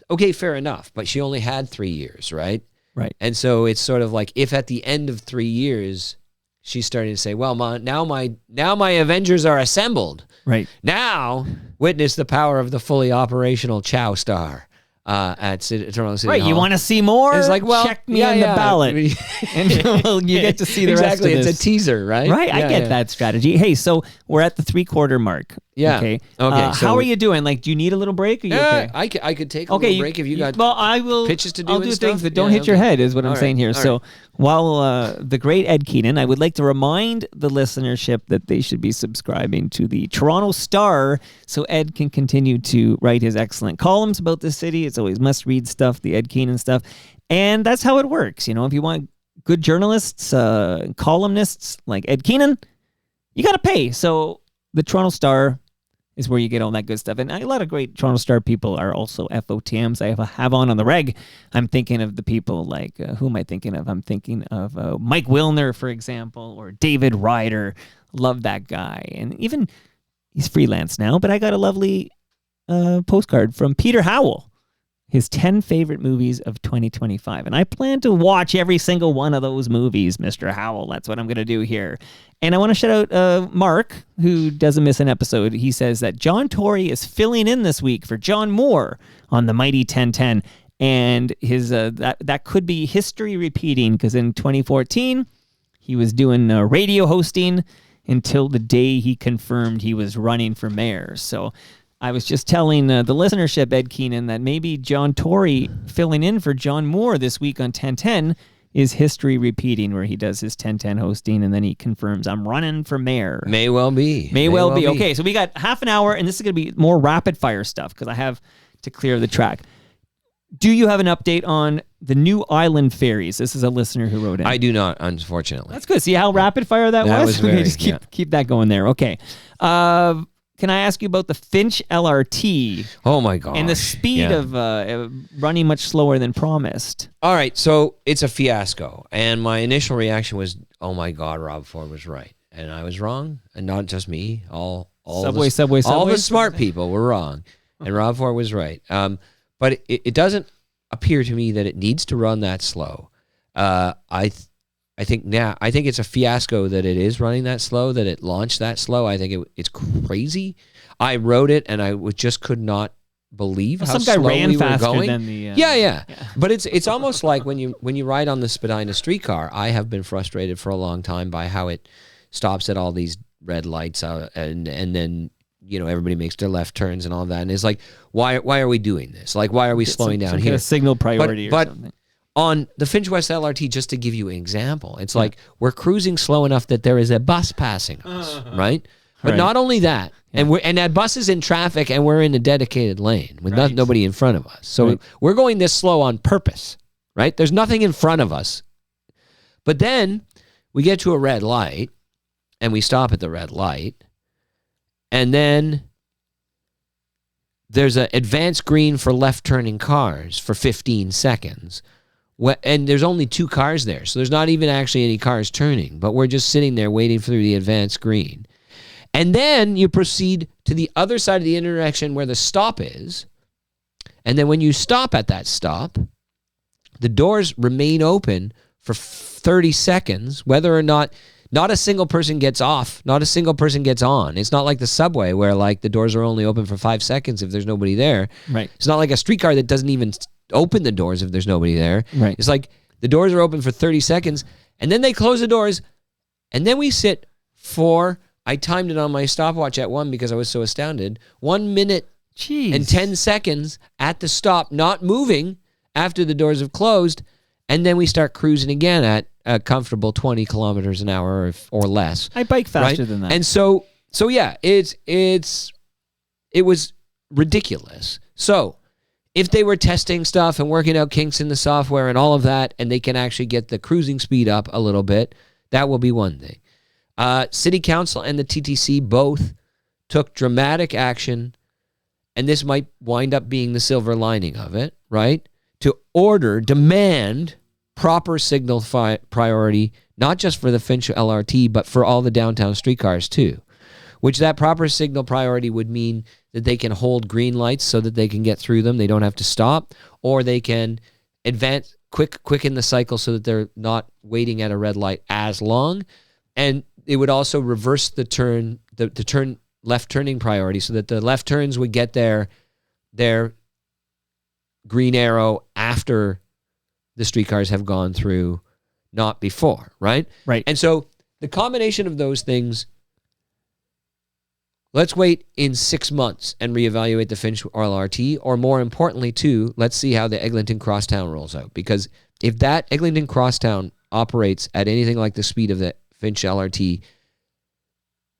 okay, fair enough, but she only had 3 years, right? Right. And so it's sort of like if at the end of 3 years she's starting to say, well, now my Avengers are assembled. Right. Now witness the power of the fully operational Chow Star at Toronto City Right. Hall. You want to see more? It's like, well, check me in the ballot. And you get to see the rest of exactly. this. It's a teaser, right? Right. I get that strategy. Hey, so we're at the 3/4 mark. Yeah. Okay. Okay. How are you doing? Like, do you need a little break? Are you okay? I could take a little break if you got I will, pitches to do I'll and do stuff. things, but don't Yeah, hit your head is what I'm All saying right. here. All So right. while the great Ed Keenan, I would like to remind the listenership that they should be subscribing to the Toronto Star so Ed can continue to write his excellent columns about the city. It's always must-read stuff, the Ed Keenan stuff. And that's how it works. If you want good journalists, columnists like Ed Keenan, you got to pay. So the Toronto Star is where you get all that good stuff. And a lot of great Toronto Star people are also FOTMs I have on the reg. I'm thinking of the people like, who am I thinking of? I'm thinking of Mike Wilner, for example, or David Ryder. Love that guy. And even, he's freelance now, but I got a lovely postcard from Peter Howell. His 10 favorite movies of 2025. And I plan to watch every single one of those movies, Mr. Howell. That's what I'm going to do here. And I want to shout out Mark, who doesn't miss an episode. He says that John Tory is filling in this week for John Moore on the Mighty 1010. And his that could be history repeating, because in 2014, he was doing radio hosting until the day he confirmed he was running for mayor. So I was just telling the listenership, Ed Keenan, that maybe John Tory filling in for John Moore this week on 1010 is history repeating, where he does his 10-10 hosting and then he confirms, I'm running for mayor. May well be. May well be. Okay, so we got half an hour, and this is going to be more rapid fire stuff because I have to clear the track. Do you have an update on the new island ferries? This is a listener who wrote in. I do not, unfortunately. That's good. See how rapid fire that was? Very, just keep that going there. Okay. Can I ask you about the Finch LRT? Oh my gosh. And the speed of running much slower than promised. All right, so it's a fiasco. And my initial reaction was, oh my God, Rob Ford was right. And I was wrong. And not just me. All Subway. All the smart people were wrong. And Rob Ford was right. But it doesn't appear to me that it needs to run that slow. I think it's a fiasco that it is running that slow, that it launched that slow. I think it's crazy. I wrote it and I just could not believe how some guy slow ran we were faster going. than the yeah. But it's almost like when you ride on the Spadina streetcar. I have been frustrated for a long time by how it stops at all these red lights and then everybody makes their left turns and all that. And it's like, why are we doing this? Like, why are we slowing down here? A signal priority or something. On the Finch West LRT, just to give you an example, it's like we're cruising slow enough that there is a bus passing us, right? But not only that, and that bus is in traffic, and we're in a dedicated lane with nobody in front of us. So we're going this slow on purpose, right? There's nothing in front of us. But then we get to a red light, and we stop at the red light, and then there's an advanced green for left-turning cars for 15 seconds. And there's only 2 cars there, so there's not even actually any cars turning, but we're just sitting there waiting for the advanced green. And then you proceed to the other side of the intersection where the stop is, and then when you stop at that stop, the doors remain open for 30 seconds, whether or not a single person gets off, not a single person gets on. It's not like the subway where like the doors are only open for 5 seconds if there's nobody there. Right. It's not like a streetcar that doesn't even open the doors if there's nobody there. Right. It's like the doors are open for 30 seconds and then they close the doors and then we sit for, I timed it on my stopwatch at 1 because I was so astounded, 1 minute and 10 seconds at the stop, not moving after the doors have closed, and then we start cruising again at a comfortable 20 kilometers an hour or less. I bike faster than that. And so yeah, it was ridiculous. So if they were testing stuff and working out kinks in the software and all of that, and they can actually get the cruising speed up a little bit, that will be one thing. City Council and the TTC both took dramatic action, and this might wind up being the silver lining of it, right? To demand proper signal priority, not just for the Finch LRT, but for all the downtown streetcars too, which that proper signal priority would mean that they can hold green lights so that they can get through them. They don't have to stop, or they can advance quicken the cycle so that they're not waiting at a red light as long. And it would also reverse the left turning priority so that the left turns would get their green arrow after the streetcars have gone through, not before, right? Right. And so the combination of those things, let's wait in 6 months and reevaluate the Finch LRT, or more importantly, too, let's see how the Eglinton Crosstown rolls out. Because if that Eglinton Crosstown operates at anything like the speed of the Finch LRT,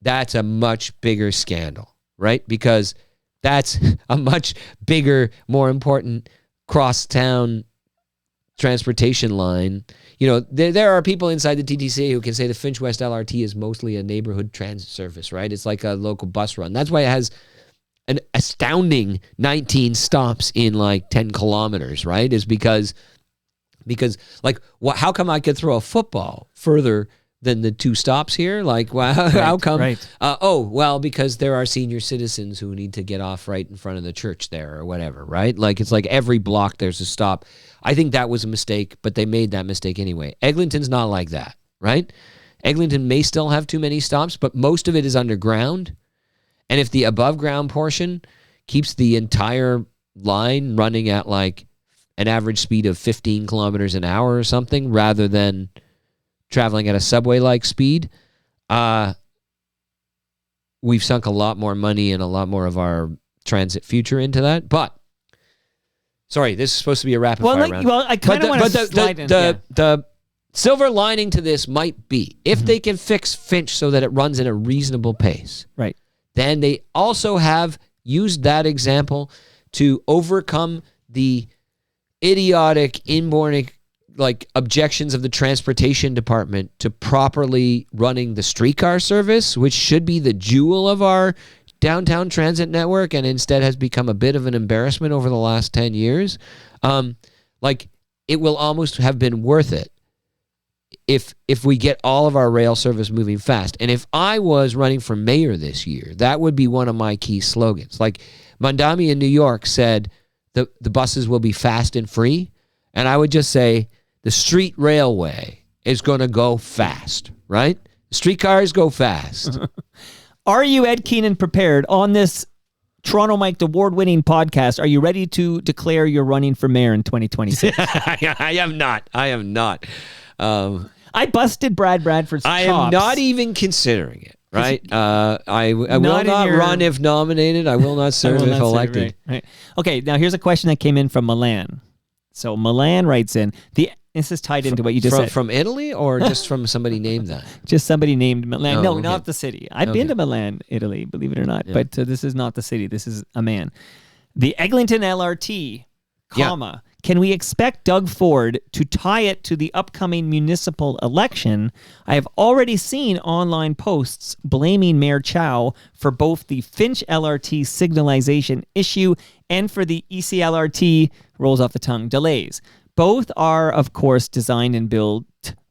that's a much bigger scandal, right? Because that's a much bigger, more important crosstown transportation line. You know, there are people inside the TTC who can say the Finch West LRT is mostly a neighborhood transit service, right? It's like a local bus run. That's why it has an astounding 19 stops in like 10 kilometers, right? Is because like, how come I could throw a football further than the 2 stops here? Like, well, how come? Right. Well, because there are senior citizens who need to get off right in front of the church there or whatever, right? Like, it's like every block there's a stop. I think that was a mistake, but they made that mistake anyway. Eglinton's not like that, right? Eglinton may still have too many stops, but most of it is underground. And if the above ground portion keeps the entire line running at like an average speed of 15 kilometers an hour or something, rather than traveling at a subway-like speed, we've sunk a lot more money and a lot more of our transit future into that. But, sorry, this is supposed to be a rapid fire round. Well, I kind of want to slide in. silver lining to this might be if they can fix Finch so that it runs at a reasonable pace. Right. Then they also have used that example to overcome the idiotic inborn objections of the transportation department to properly running the streetcar service, which should be the jewel of our downtown transit network, and instead has become a bit of an embarrassment over the last 10 years. It will almost have been worth it if we get all of our rail service moving fast. And if I was running for mayor this year, that would be one of my key slogans. Like Mondami in New York said, the buses will be fast and free. And I would just say the street railway is going to go fast, right? Streetcars go fast. Are you, Ed Keenan, prepared on this Toronto Mike award-winning podcast? Are you ready to declare you're running for mayor in 2026? I am not. I busted Brad Bradford's chops. I am not even considering it, right? I will not run if nominated. I will not serve if elected. Right. Okay, now here's a question that came in from Milan. So Milan writes in, this is tied into what you just said. From Italy or just from somebody named that? Just somebody named Milan. Oh, no, okay. not the city. I've been to Milan, Italy, believe it or not. Yeah. But this is not the city. This is a man. The Eglinton LRT, can we expect Doug Ford to tie it to the upcoming municipal election? I have already seen online posts blaming Mayor Chow for both the Finch LRT signalization issue and for the ECLRT, rolls off the tongue, delays. Both are, of course, designed and built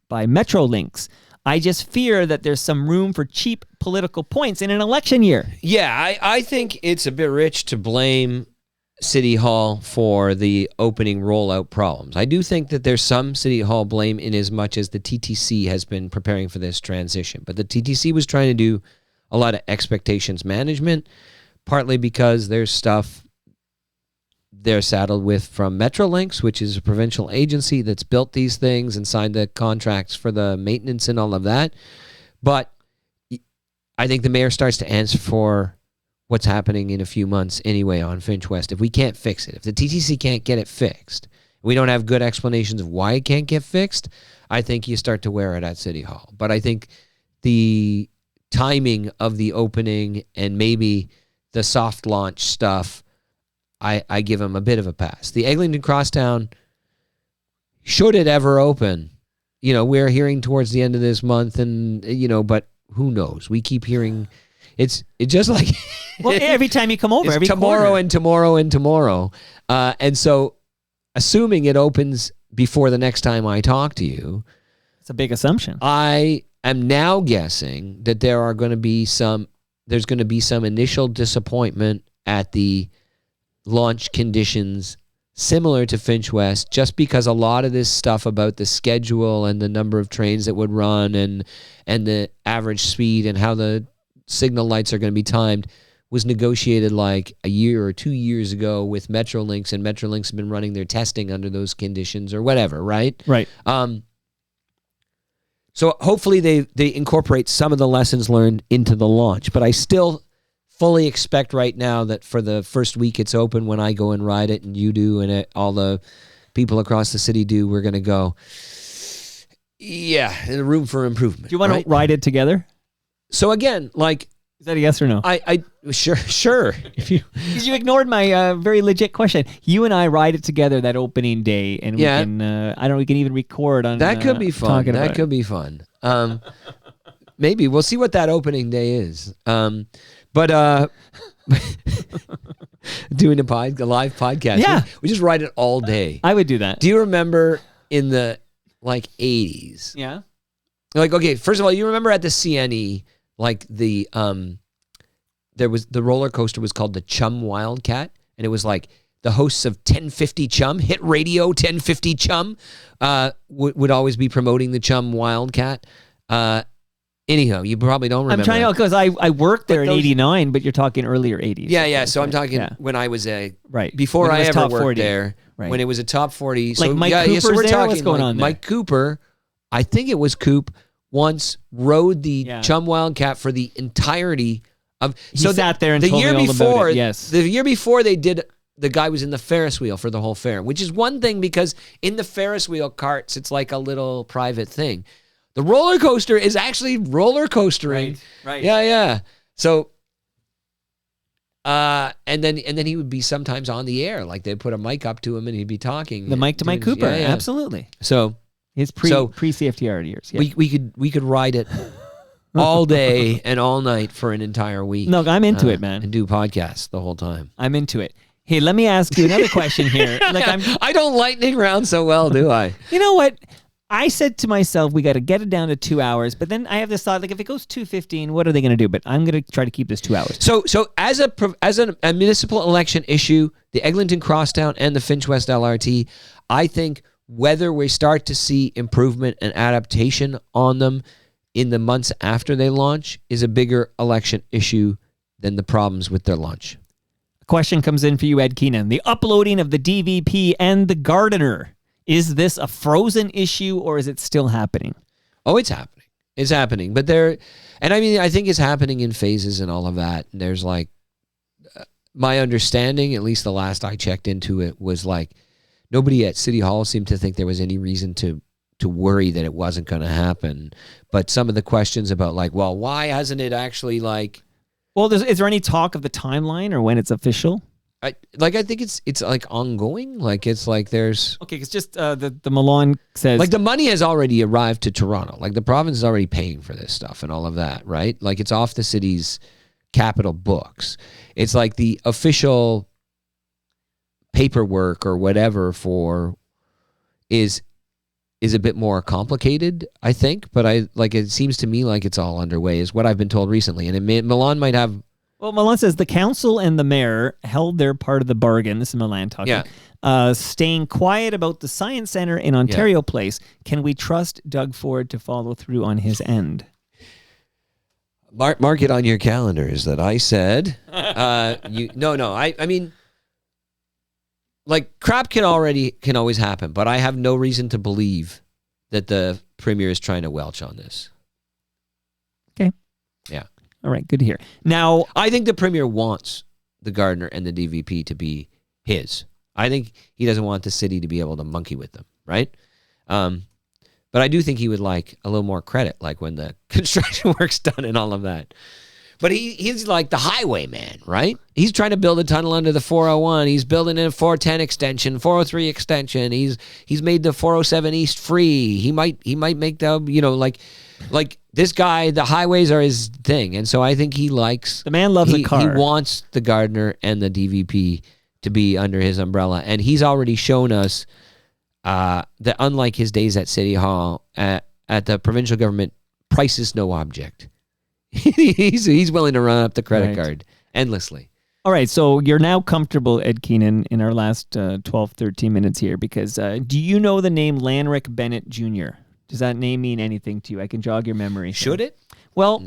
by Metrolinx. I just fear that there's some room for cheap political points in an election year. Yeah, I think it's a bit rich to blame City Hall for the opening rollout problems. I do think that there's some City Hall blame in as much as the TTC has been preparing for this transition. But the TTC was trying to do a lot of expectations management, partly because there's stuff they're saddled with from Metrolinx, which is a provincial agency that's built these things and signed the contracts for the maintenance and all of that. But I think the mayor starts to answer for what's happening in a few months anyway on Finch West. If we can't fix it, if the TTC can't get it fixed, we don't have good explanations of why it can't get fixed, I think you start to wear it at City Hall. But I think the timing of the opening and maybe the soft launch stuff, I give him a bit of a pass. The Eglinton Crosstown, should it ever open, we're hearing towards the end of this month, and but who knows? We keep hearing it's just like well, every time you come over, every tomorrow quarter. and tomorrow and tomorrow, and so assuming it opens before the next time I talk to you, it's a big assumption. I am now guessing that there's going to be some initial disappointment at the launch conditions similar to Finch West, just because a lot of this stuff about the schedule and the number of trains that would run and the average speed and how the signal lights are going to be timed was negotiated like a year or 2 years ago with Metrolinx, and Metrolinx have been running their testing under those conditions or whatever, right? Right. So hopefully they incorporate some of the lessons learned into the launch, but I still fully expect right now that for the first week it's open, when I go and ride it and you do and all the people across the city do, we're going to go, there's room for improvement. Do you want to ride it together? So again, is that a yes or no? I sure. Because you ignored my very legit question. You and I ride it together that opening day, and we can. We can even record on. That could be fun. That could be fun. Maybe we'll see what that opening day is. But doing a live podcast, we just ride it all day. I would do that. Do you remember in the 80s? Yeah. Okay, first of all, you remember at the CNE, there was the roller coaster was called the Chum Wildcat, and it was like the hosts of 1050 Chum, hit radio 1050 Chum, would always be promoting the Chum Wildcat. Anyhow, you probably don't remember. I'm trying to, because I worked there in 89, but you're talking earlier 80s. Yeah. So I'm talking when I was before when I ever top worked 40. there, when it was a top 40. Like so Mike Cooper's so we're there? talking What's going on there? Mike Cooper, I think it was Coop, once rode the Chum Wildcat for the entirety of. He sat there and the told year me all before, about it. Yes. The year before they did the guy was in the Ferris wheel for the whole fair, which is one thing because in the Ferris wheel carts, it's like a little private thing. The roller coaster is actually roller coastering. Right. Yeah. So, and then he would be sometimes on the air, like they'd put a mic up to him and he'd be talking. The mic to Mike Cooper, yeah. absolutely. So his pre-CFTR years. Yeah. We could ride it all day and all night for an entire week. No, I'm into it, man. And do podcasts the whole time. I'm into it. Hey, let me ask you another question here. I don't lightning round so well, do I? You know what? I said to myself, we got to get it down to 2 hours. But then I have this thought, like if it goes 2:15, what are they going to do? But I'm going to try to keep this 2 hours. So as a municipal election issue, the Eglinton Crosstown and the Finch West LRT, I think whether we start to see improvement and adaptation on them in the months after they launch is a bigger election issue than the problems with their launch. A question comes in for you, Ed Keenan. The uploading of the DVP and the Gardener. Is this a frozen issue or is it still happening? Oh, it's happening. It's happening. But I think it's happening in phases and all of that. And there's like, my understanding, at least the last I checked into it, was like nobody at City Hall seemed to think there was any reason to worry that it wasn't going to happen. But some of the questions about like, well, why hasn't it actually like... Well, is there any talk of the timeline or when it's official? I think it's like ongoing. Like it's like there's okay, because just the Milan says like the money has already arrived to Toronto. Like the province is already paying for this stuff and all of that, right? Like it's off the city's capital books. It's like the official paperwork or whatever for is a bit more complicated, I think. But it seems to me like it's all underway, is what I've been told recently. And Milan might have. Well, Milan says the council and the mayor held their part of the bargain. This is Milan talking. Yeah. Staying quiet about the Science Centre in Ontario Place. Can we trust Doug Ford to follow through on his end? Mark it on your calendars that I said. I mean, like crap can always happen, but I have no reason to believe that the premier is trying to welch on this. Okay. Yeah. All right, good to hear. Now, I think the premier wants the Gardener and the DVP to be his. I think he doesn't want the city to be able to monkey with them, right? But I do think he would like a little more credit, like when the construction work's done and all of that. But he's like the highwayman, right? He's trying to build a tunnel under the 401. He's building a 410 extension, 403 extension. He's made the 407 East free. He might make the, like this guy, the highways are his thing. And so I think he likes... The man loves a car. He wants the Gardener and the DVP to be under his umbrella. And he's already shown us that unlike his days at City Hall, at the provincial government, price is no object. He's willing to run up the credit card endlessly. All right, so you're now comfortable, Ed Keenan, in our last 12, 13 minutes here, because do you know the name Lanrick Bennett Jr.? Does that name mean anything to you? I can jog your memory. Should it? Well,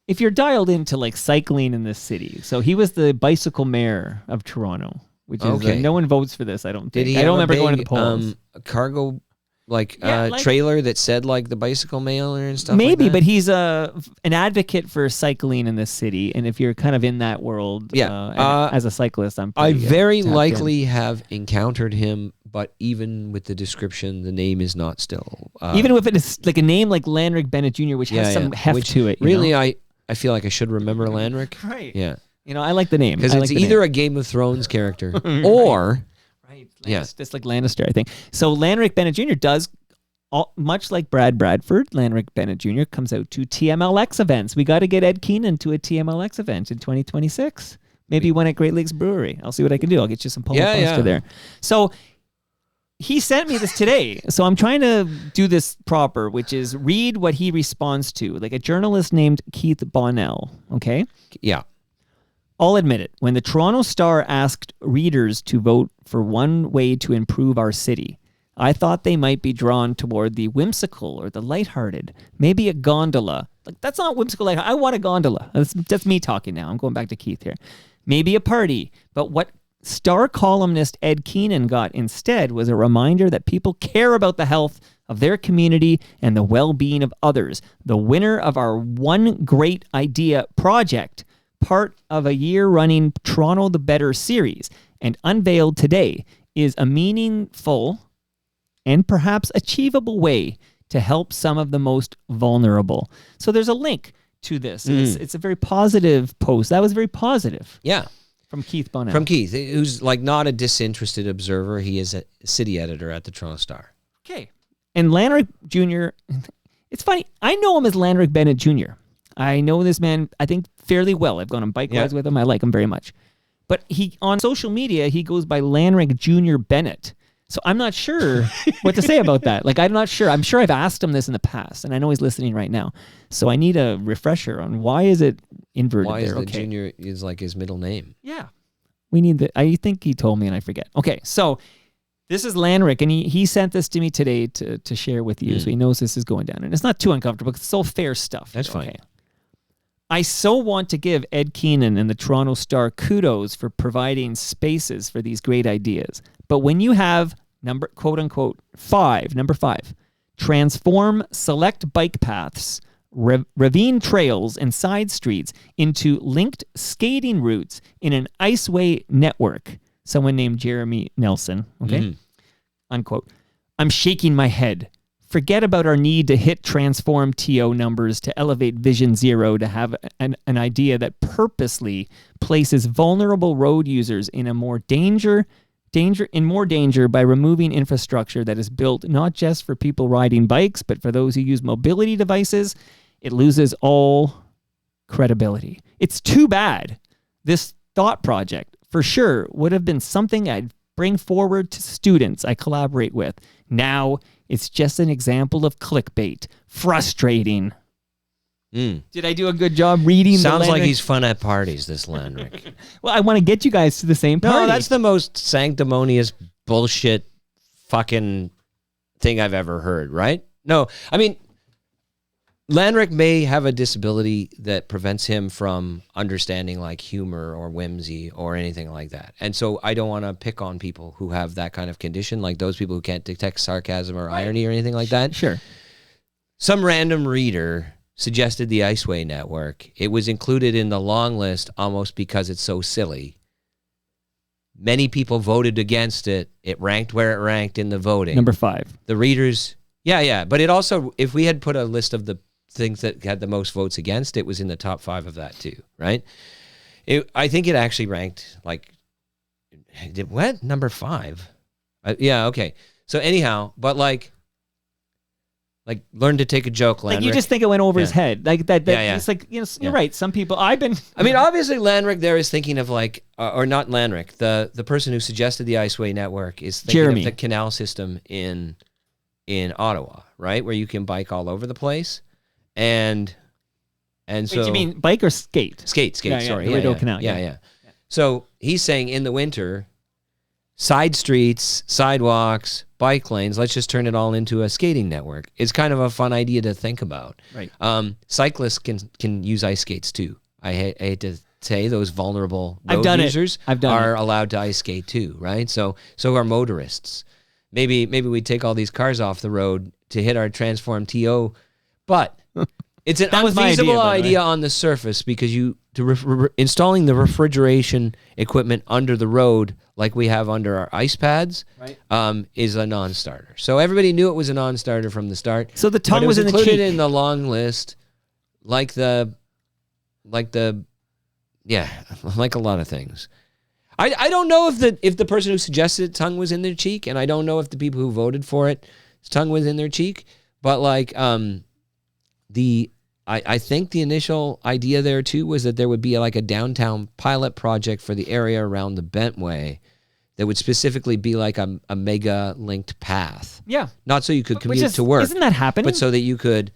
if you're dialed into like cycling in this city, so he was the bicycle mayor of Toronto, which is no one votes for this, I don't think. I don't remember going to the polls. Cargo trailer that said like the bicycle mailer and stuff maybe, like that? But he's an advocate for cycling in this city, and if you're kind of in that world as a cyclist, I very likely have encountered him, but even with the description, the name is not still. Even with it is like a name like Lanrick Bennett Jr., which has some heft to it. Really, I feel like I should remember Lanrick. Right. Yeah. I like the name. Because it's either a Game of Thrones character or... Right. Just like Lannister, I think. So Lanrick Bennett Jr. does, much like Brad Bradford, Lanrick Bennett Jr. comes out to TMLX events. We got to get Ed Keenan to a TMLX event in 2026. Maybe one at Great Lakes Brewery. I'll see what I can do. I'll get you some Polo Foster there. So he sent me this today. So I'm trying to do this proper, which is read what he responds to. Like a journalist named Keith Bonnell. Okay? Yeah. I'll admit it. When the Toronto Star asked readers to vote for one way to improve our city, I thought they might be drawn toward the whimsical or the lighthearted. Maybe a gondola. Like, that's not whimsical. I want a gondola. That's me talking now. I'm going back to Keith here. Maybe a party. But what Star columnist Ed Keenan got instead was a reminder that people care about the health of their community and the well-being of others. The winner of our One Great Idea project, part of a year-running Toronto the Better series. and unveiled today is a meaningful and perhaps achievable way to help some of the most vulnerable. So there's a link to this. It's a very positive post. That was very positive. Yeah. From Keith Bonnell. From Keith, who's like not a disinterested observer. He is a city editor at the Toronto Star. Okay. And Lanrick Jr., it's funny. I know him as Lanrick Bennett Jr. I know this man, I think, fairly well. I've gone on bike rides with him. I like him very much. But he on social media, he goes by Lanrick Jr. Bennett. So I'm not sure what to say about that. Like, I'm not sure. I'm sure I've asked him this in the past, and I know he's listening right now. So I need a refresher on why is it inverted Why there. is the Okay. junior is like his middle name? Yeah. We need the, I think he told me and I forget. Okay, so this is Lanrick, and he sent this to me today to share with you, so he knows this is going down. And it's not too uncomfortable because it's all fair stuff. That's fine. I so want to give Ed Keenan and the Toronto Star kudos for providing spaces for these great ideas. But when you have number 5, transform select bike paths, ravine trails, and side streets into linked skating routes in an iceway network. Someone named Jeremy Nelson, unquote. I'm shaking my head. Forget about our need to hit transform TO numbers to elevate Vision Zero to have an idea that purposely places vulnerable road users in more danger by removing infrastructure that is built not just for people riding bikes, but for those who use mobility devices. It loses all credibility. It's too bad. This thought project, for sure, would have been something I'd bring forward to students I collaborate with. Now, it's just an example of clickbait. Frustrating. Did I do a good job reading Sounds the like he's fun at parties, this Landrick. Well, I want to get you guys to the same party. No, that's the most sanctimonious bullshit fucking thing I've ever heard, right? No, I mean, Landrick may have a disability that prevents him from understanding like humor or whimsy or anything like that. And so I don't want to pick on people who have that kind of condition, like those people who can't detect sarcasm or irony or anything like that. Sure. Some random reader suggested the Iceway Network. It was included in the long list almost because it's so silly. Many people voted against it. It ranked where it ranked in the voting. Number 5. The readers, yeah. But it also, if we had put a list of the things that had the most votes against, it was in the top 5 of that too, right? I think it actually ranked like, what? Number 5? Yeah, okay. So anyhow, but like learn to take a joke, Landrick. Like you just think it went over his head. Like that Yeah. it's like, you know, you're right. Some people, I mean, obviously Landrick there is thinking of like, or not Landrick, the person who suggested the Iceway Network is thinking Jeremy. of the canal system in Ottawa, right? Where you can bike all over the place. And so... Wait, do you mean bike or skate? Skate, sorry. The Rideau Canal. Yeah. So he's saying in the winter, side streets, sidewalks, bike lanes, let's just turn it all into a skating network. It's kind of a fun idea to think about. Right. Cyclists can use ice skates too. I hate to say those vulnerable road I've done users it. are allowed to ice skate too, right? So are motorists. Maybe we take all these cars off the road to hit our transform TO, but it's an unfeasible idea on the surface because installing the refrigeration equipment under the road like we have under our ice pads is a non-starter. So everybody knew it was a non-starter from the start. So the tongue was in the cheek. included in the long list, like a lot of things. I don't know if the person who suggested it, tongue was in their cheek, and I don't know if the people who voted for it, tongue was in their cheek, but like I think the initial idea there too was that there would be like a downtown pilot project for the area around the Bentway that would specifically be like a mega linked path. Yeah. Not so you could commute to work. Isn't that happening? But so that you could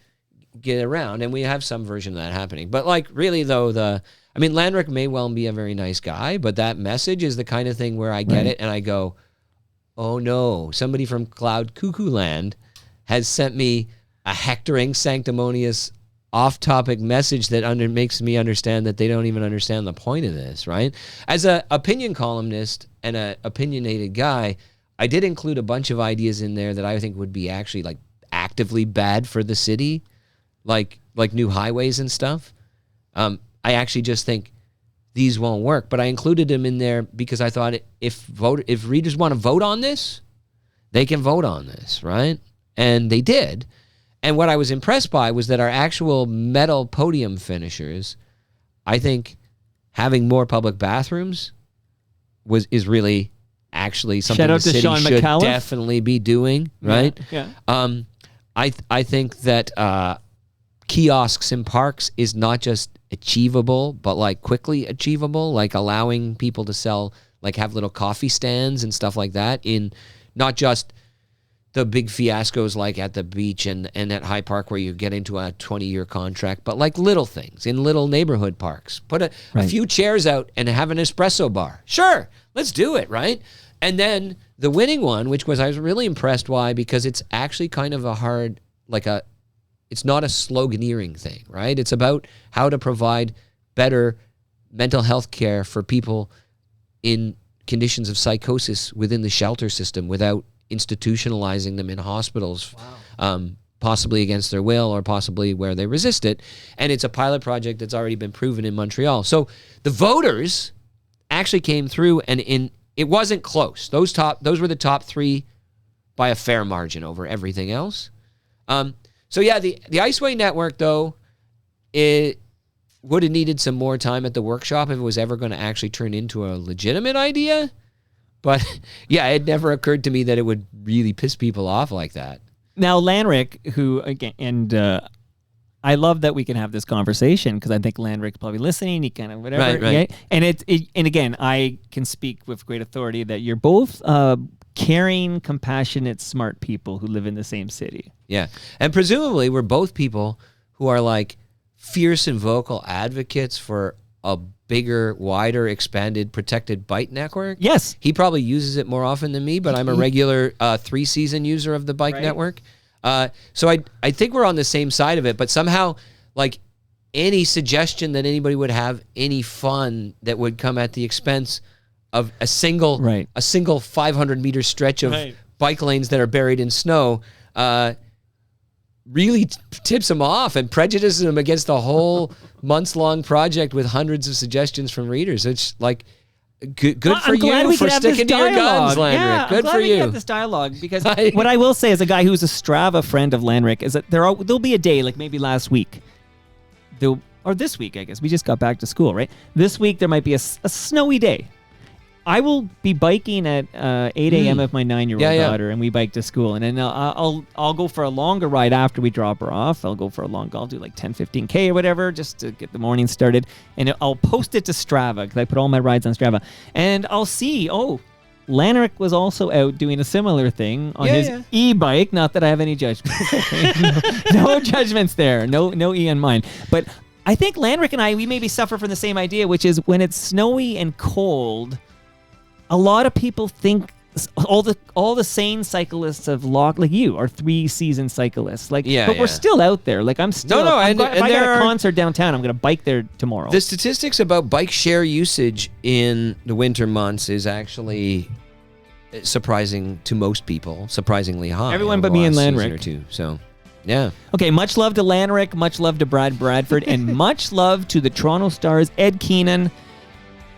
get around, and we have some version of that happening. But like really though, Landrick may well be a very nice guy, but that message is the kind of thing where I get it and I go, oh no, somebody from Cloud Cuckoo Land has sent me a hectoring, sanctimonious, off-topic message that makes me understand that they don't even understand the point of this, right? As an opinion columnist and an opinionated guy, I did include a bunch of ideas in there that I think would be actually like actively bad for the city, like new highways and stuff. I actually just think these won't work. But I included them in there because I thought if readers want to vote on this, they can vote on this, right? And they did. And what I was impressed by was that our actual medal podium finishers, I think having more public bathrooms is really actually something the city should definitely be doing, right? Yeah. I think that kiosks in parks is not just achievable, but like quickly achievable, like allowing people to sell, like have little coffee stands and stuff like that in not just the big fiascos like at the beach and at High Park where you get into a 20-year contract, but like little things in little neighborhood parks. Put a few chairs out and have an espresso bar. Sure, let's do it, right? And then the winning one, which I was really impressed why, because it's actually kind of a hard, it's not a sloganeering thing, right? It's about how to provide better mental health care for people in conditions of psychosis within the shelter system without institutionalizing them in hospitals, possibly against their will or possibly where they resist it. And it's a pilot project that's already been proven in Montreal. So the voters actually came through, and it wasn't close. Those were the top three by a fair margin over everything else. So yeah, the Iceway Network, though, it would have needed some more time at the workshop if it was ever going to actually turn into a legitimate idea. But yeah, it never occurred to me that it would really piss people off like that. Now, Lanrick, who, again, and I love that we can have this conversation because I think Lanrick's probably listening. He kind of whatever. Right. And and again, I can speak with great authority that you're both caring, compassionate, smart people who live in the same city. Yeah. And presumably we're both people who are like fierce and vocal advocates for a bigger, wider, expanded, protected bike network. Yes. He probably uses it more often than me, but I'm a regular 3-season user of the bike network. So I think we're on the same side of it, but somehow, like, any suggestion that anybody would have any fun that would come at the expense of a single 500-meter stretch of bike lanes that are buried in snow really tips them off and prejudices them against the whole months-long project with hundreds of suggestions from readers. It's like, good for you for sticking to your guns, Landrick. Yeah, good for you. I'm glad we can have this dialogue because what I will say as a guy who's a Strava friend of Landrick is that there'll be a day, like maybe last week, or this week, I guess. We just got back to school, right? This week there might be a snowy day. I will be biking at 8 a.m. with my 9-year-old daughter, and we bike to school. And then I'll go for a longer ride after we drop her off. I'll do like 10, 15K or whatever, just to get the morning started. And I'll post it to Strava, because I put all my rides on Strava. And I'll see, Lanrick was also out doing a similar thing on his e-bike. Not that I have any judgments. No judgments there. No E on mine. But I think Lanrick and we maybe suffer from the same idea, which is when it's snowy and cold, a lot of people think all the sane cyclists have like you are 3-season cyclists. But we're still out there. Like I'm still. If I got a concert downtown, I'm going to bike there tomorrow. The statistics about bike share usage in the winter months is actually surprising to most people. Surprisingly high. Everyone but me and Lanrick. Or two, so. Yeah. Okay, much love to Lanrick, much love to Brad Bradford, and much love to the Toronto Stars, Ed Keenan.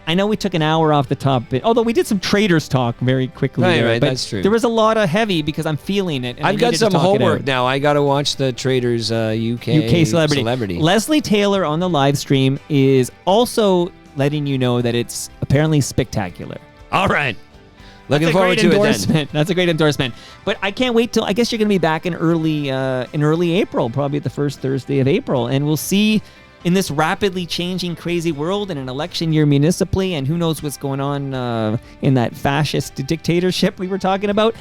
I know we took an hour off the top, although we did some traders talk very quickly. Right, that's true. There was a lot of heavy because I'm feeling it. And I've got some homework now. I got to watch the Traders UK Celebrity. Leslie Taylor on the live stream is also letting you know that it's apparently spectacular. All right. Looking forward to it then. That's a great endorsement. But I can't wait till, I guess you're going to be back in early April, probably the first Thursday of April, and we'll see in this rapidly changing, crazy world in an election year municipally, and who knows what's going on in that fascist dictatorship we were talking about,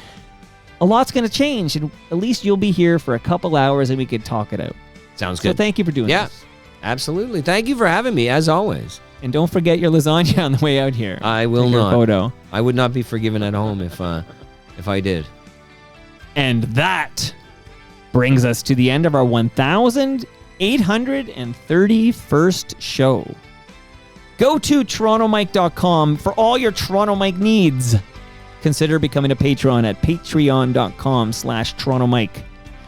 a lot's going to change, and at least you'll be here for a couple hours and we could talk it out. Sounds good. So thank you for doing this. Yeah, absolutely. Thank you for having me, as always. And don't forget your lasagna on the way out here. I will not. Photo. I would not be forgiven at home if I did. And that brings us to the end of our 1,831st show. Go to torontomike.com for all your Toronto Mike needs. Consider becoming a patron at patreon.com/torontomike.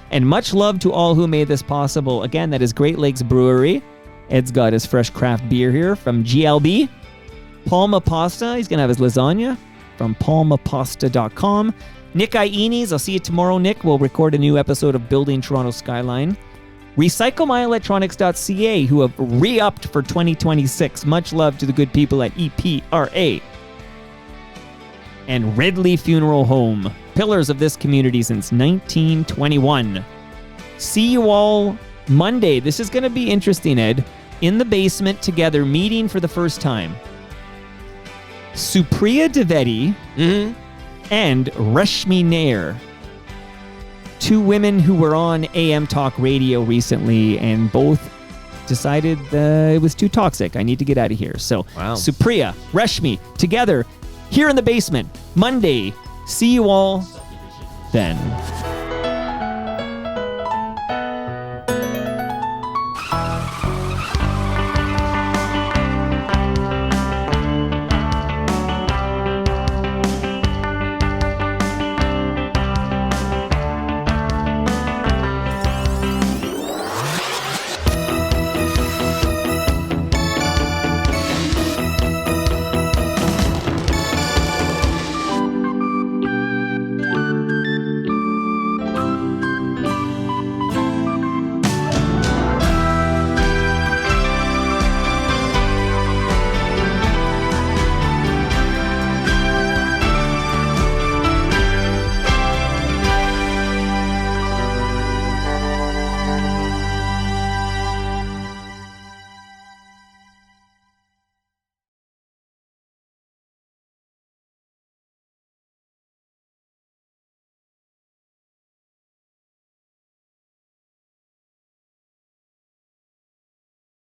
And much love to all who made this possible. Again, that is Great Lakes Brewery, Ed's got his fresh craft beer here from GLB. Palma Pasta, he's going to have his lasagna from palmapasta.com. Nick Ienes, I'll see you tomorrow, Nick. We'll record a new episode of Building Toronto Skyline. RecycleMyElectronics.ca, who have re-upped for 2026. Much love to the good people at EPRA. And Ridley Funeral Home, pillars of this community since 1921. See you all Monday. This is going to be interesting, Ed. In the basement together, meeting for the first time. Supriya Dwivedi and Rashmi Nair. Two women who were on AM Talk Radio recently and both decided it was too toxic. I need to get out of here. So Supriya, Rashmi, together here in the basement, Monday. See you all then.